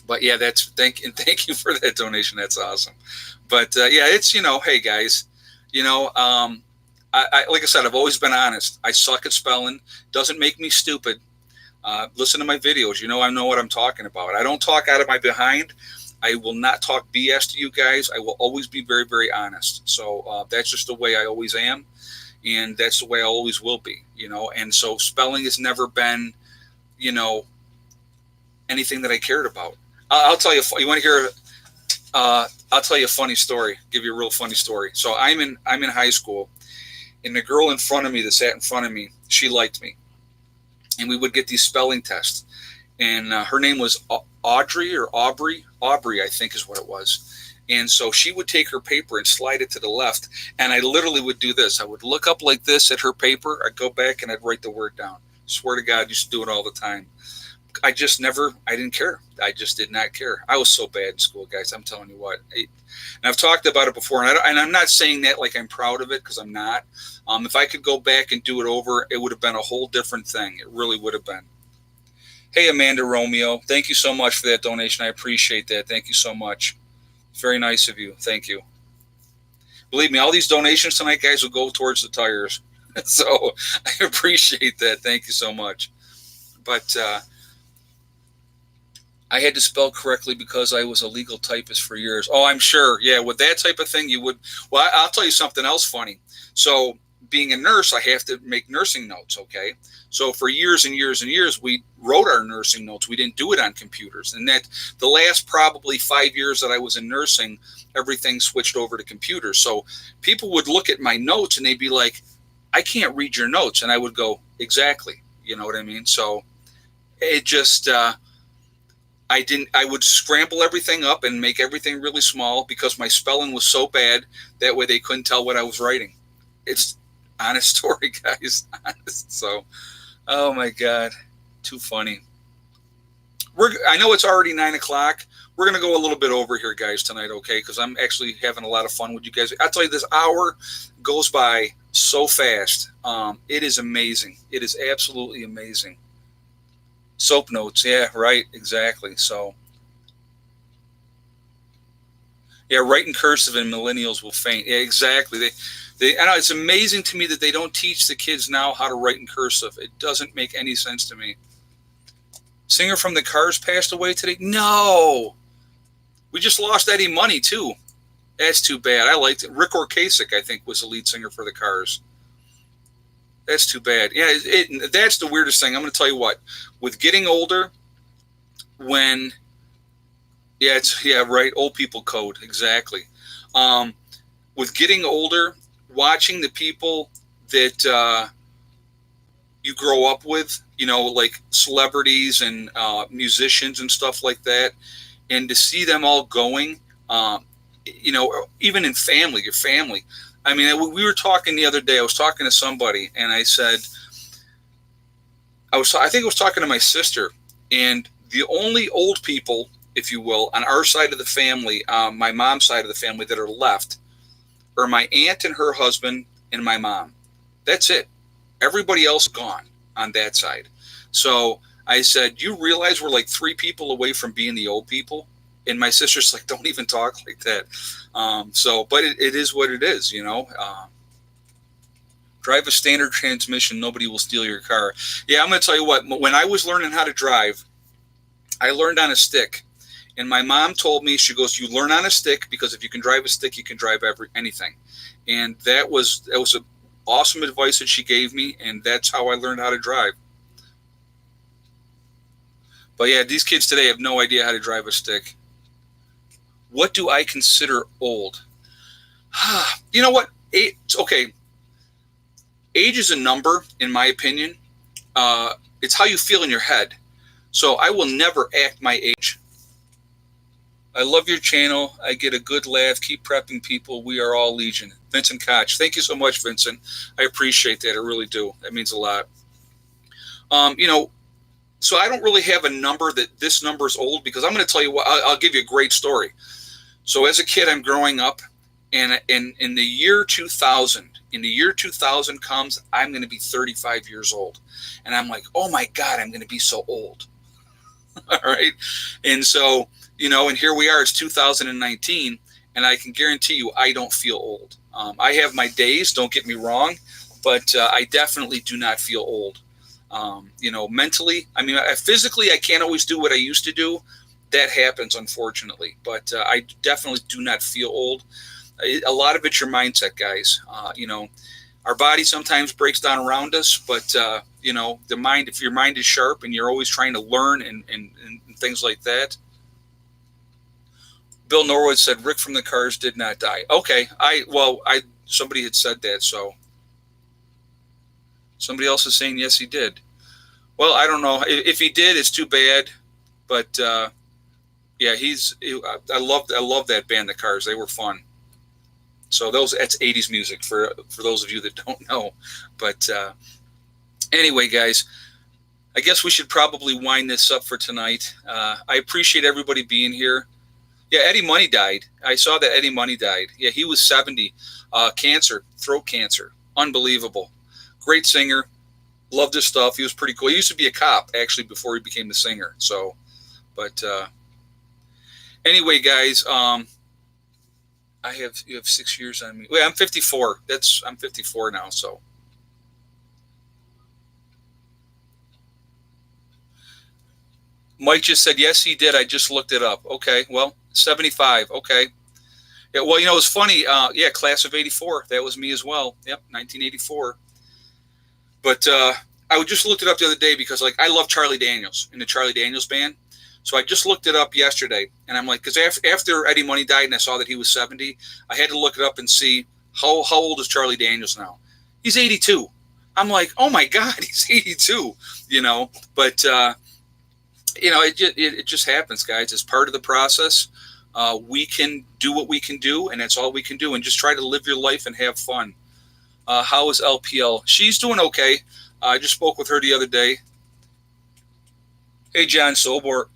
but yeah, thank you for that donation. That's awesome. But yeah, it's, hey guys, I like I said, I've always been honest. I suck at spelling. Doesn't make me stupid. Listen to my videos. I know what I'm talking about. I don't talk out of my behind. I will not talk BS to you guys. I will always be very, very honest. So that's just the way I always am. And that's the way I always will be, And so spelling has never been, anything that I cared about. I'll tell you, you want to hear, I'll tell you a funny story, give you a real funny story. So I'm in high school, and the girl in front of me that sat in front of me, she liked me. And we would get these spelling tests. And her name was Audrey or Aubrey, I think is what it was. And so she would take her paper and slide it to the left. And I literally would do this. I would look up like this at her paper. I'd go back and I'd write the word down. Swear to God, I used to do it all the time. I didn't care. I just did not care. I was so bad in school, guys. I'm telling you what. And I've talked about it before, and I'm not saying that like I'm proud of it, because I'm not. If I could go back and do it over, it would have been a whole different thing. It really would have been. Hey, Amanda Romeo, thank you so much for that donation. I appreciate that. Thank you so much. Very nice of you. Thank you. Believe me, all these donations tonight, guys, will go towards the tires. So I appreciate that. Thank you so much. But I had to spell correctly because I was a legal typist for years. Oh, I'm sure. Yeah, with that type of thing, you would. Well, I'll tell you something else funny. So being a nurse, I have to make nursing notes, okay? So for years and years and years, we wrote our nursing notes. We didn't do it on computers. And that the last probably 5 years that I was in nursing, everything switched over to computers. So people would look at my notes and they'd be like, I can't read your notes. And I would go, exactly. You know what I mean? So it just, I would scramble everything up and make everything really small because my spelling was so bad. That way they couldn't tell what I was writing. It's honest story, guys. Honest. So, oh my God, too funny. I know it's already 9 o'clock. We're going to go a little bit over here, guys, tonight, okay? Because I'm actually having a lot of fun with you guys. I'll tell you, this hour goes by so fast. It is amazing. It is absolutely amazing. Soap notes, yeah, right, exactly. So, yeah, writing cursive and millennials will faint. Yeah, exactly. I know it's amazing to me that they don't teach the kids now how to write in cursive. It doesn't make any sense to me. Singer from the Cars passed away today? No. We just lost Eddie Money, too. That's too bad. I liked it. Rick Ocasek, I think, was the lead singer for the Cars. That's too bad. Yeah, that's the weirdest thing. I'm going to tell you what. With getting older, right, old people code, exactly. With getting older, watching the people that you grow up with, like celebrities and musicians and stuff like that, and to see them all going, even in family, your family. I mean, we were talking the other day. I was talking to somebody, and I said, I think I was talking to my sister, and the only old people, if you will, on our side of the family, my mom's side of the family that are left, are my aunt and her husband and my mom. That's it. Everybody else gone on that side. So I said, you realize we're like 3 people away from being the old people? And my sister's like, don't even talk like that. But it is what it is, Drive a standard transmission. Nobody will steal your car. Yeah, I'm going to tell you what. When I was learning how to drive, I learned on a stick. And my mom told me, she goes, you learn on a stick, because if you can drive a stick, you can drive anything. And that was a awesome advice that she gave me, and that's how I learned how to drive. But yeah, these kids today have no idea how to drive a stick. What do I consider old? You know what? Okay. Age is a number, in my opinion. It's how you feel in your head. So I will never act my age. I love your channel. I get a good laugh. Keep prepping people. We are all legion. Vincent Koch. Thank you so much, Vincent. I appreciate that. I really do. That means a lot. So I don't really have a number that this number is old, because I'm going to tell you what. I'll give you a great story. So as a kid, I'm growing up, and in the year 2000, comes, I'm going to be 35 years old. And I'm like, oh my God, I'm going to be so old. All right. And so, and here we are, it's 2019, and I can guarantee you I don't feel old. I have my days, don't get me wrong, but I definitely do not feel old. Mentally, physically, I can't always do what I used to do. That happens, unfortunately, but I definitely do not feel old. A lot of it's your mindset, guys. Our body sometimes breaks down around us, but the mind, if your mind is sharp and you're always trying to learn and things like that. Bill Norwood said Rick from the Cars did not die. Okay, somebody had said that, so somebody else is saying yes, he did. Well, I don't know if he did. It's too bad, but yeah, I love that band, the Cars. They were fun. So that's 80s music for those of you that don't know. But anyway, guys, I guess we should probably wind this up for tonight. I appreciate everybody being here. Yeah, Eddie Money died. I saw that Eddie Money died. Yeah, he was 70. Cancer, throat cancer. Unbelievable. Great singer. Loved his stuff. He was pretty cool. He used to be a cop, actually, before he became the singer. So, but anyway, guys, you have 6 years on me. Wait, I'm 54. I'm 54 now, so. Mike just said, yes, he did. I just looked it up. Okay, well, 75. Okay. Yeah, well, it's funny. Yeah, class of 84. That was me as well. Yep, 1984. But I just looked it up the other day because, I love Charlie Daniels in the Charlie Daniels band. So I just looked it up yesterday, and I'm like, because after Eddie Money died and I saw that he was 70, I had to look it up and see how old is Charlie Daniels now. He's 82. I'm like, oh my God, he's 82. But it just happens, guys. It's part of the process. We can do what we can do, and that's all we can do. And just try to live your life and have fun. How is LPL? She's doing okay. I just spoke with her the other day. Hey, John Sorbo,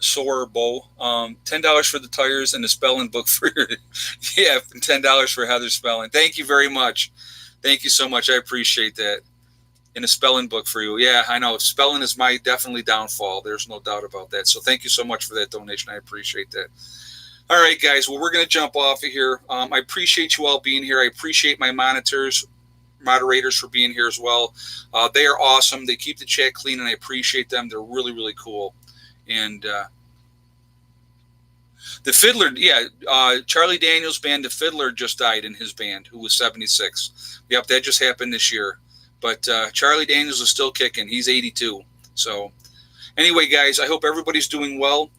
$10 for the tires and the spelling book for your, yeah, $10 for Heather's spelling. Thank you very much. Thank you so much. I appreciate that. And a spelling book for you. Yeah, I know. Spelling is my definitely downfall. There's no doubt about that. So thank you so much for that donation. I appreciate that. All right, guys. Well, we're going to jump off of here. I appreciate you all being here. I appreciate my moderators for being here as well. They are awesome. They keep the chat clean, and I appreciate them. They're really, really cool. And the fiddler, Charlie Daniels' band, the fiddler just died in his band, who was 76. Yep, that just happened this year. But Charlie Daniels is still kicking. He's 82. So anyway, guys, I hope everybody's doing well.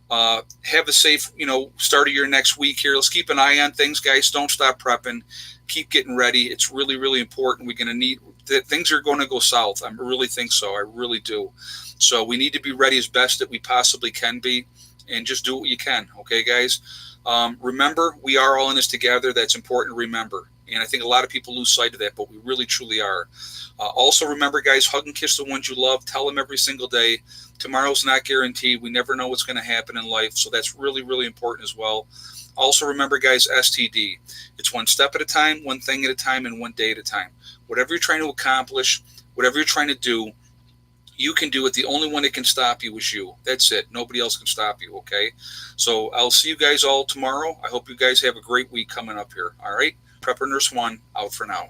Have a safe, start of your next week here. Let's keep an eye on things, guys. Don't stop prepping. Keep getting ready. It's really, really important. We're going to need that. Things are going to go south. I really think so. I really do. So we need to be ready as best that we possibly can be, and just do what you can. Okay, guys? Remember, we are all in this together. That's important to remember. And I think a lot of people lose sight of that, but we really, truly are. Also, remember, guys, hug and kiss the ones you love. Tell them every single day. Tomorrow's not guaranteed. We never know what's going to happen in life. So that's really, really important as well. Also, remember, guys, STD. It's one step at a time, one thing at a time, and one day at a time. Whatever you're trying to accomplish, whatever you're trying to do, you can do it. The only one that can stop you is you. That's it. Nobody else can stop you, okay? So I'll see you guys all tomorrow. I hope you guys have a great week coming up here, all right? Prepper Nurse 1, out for now.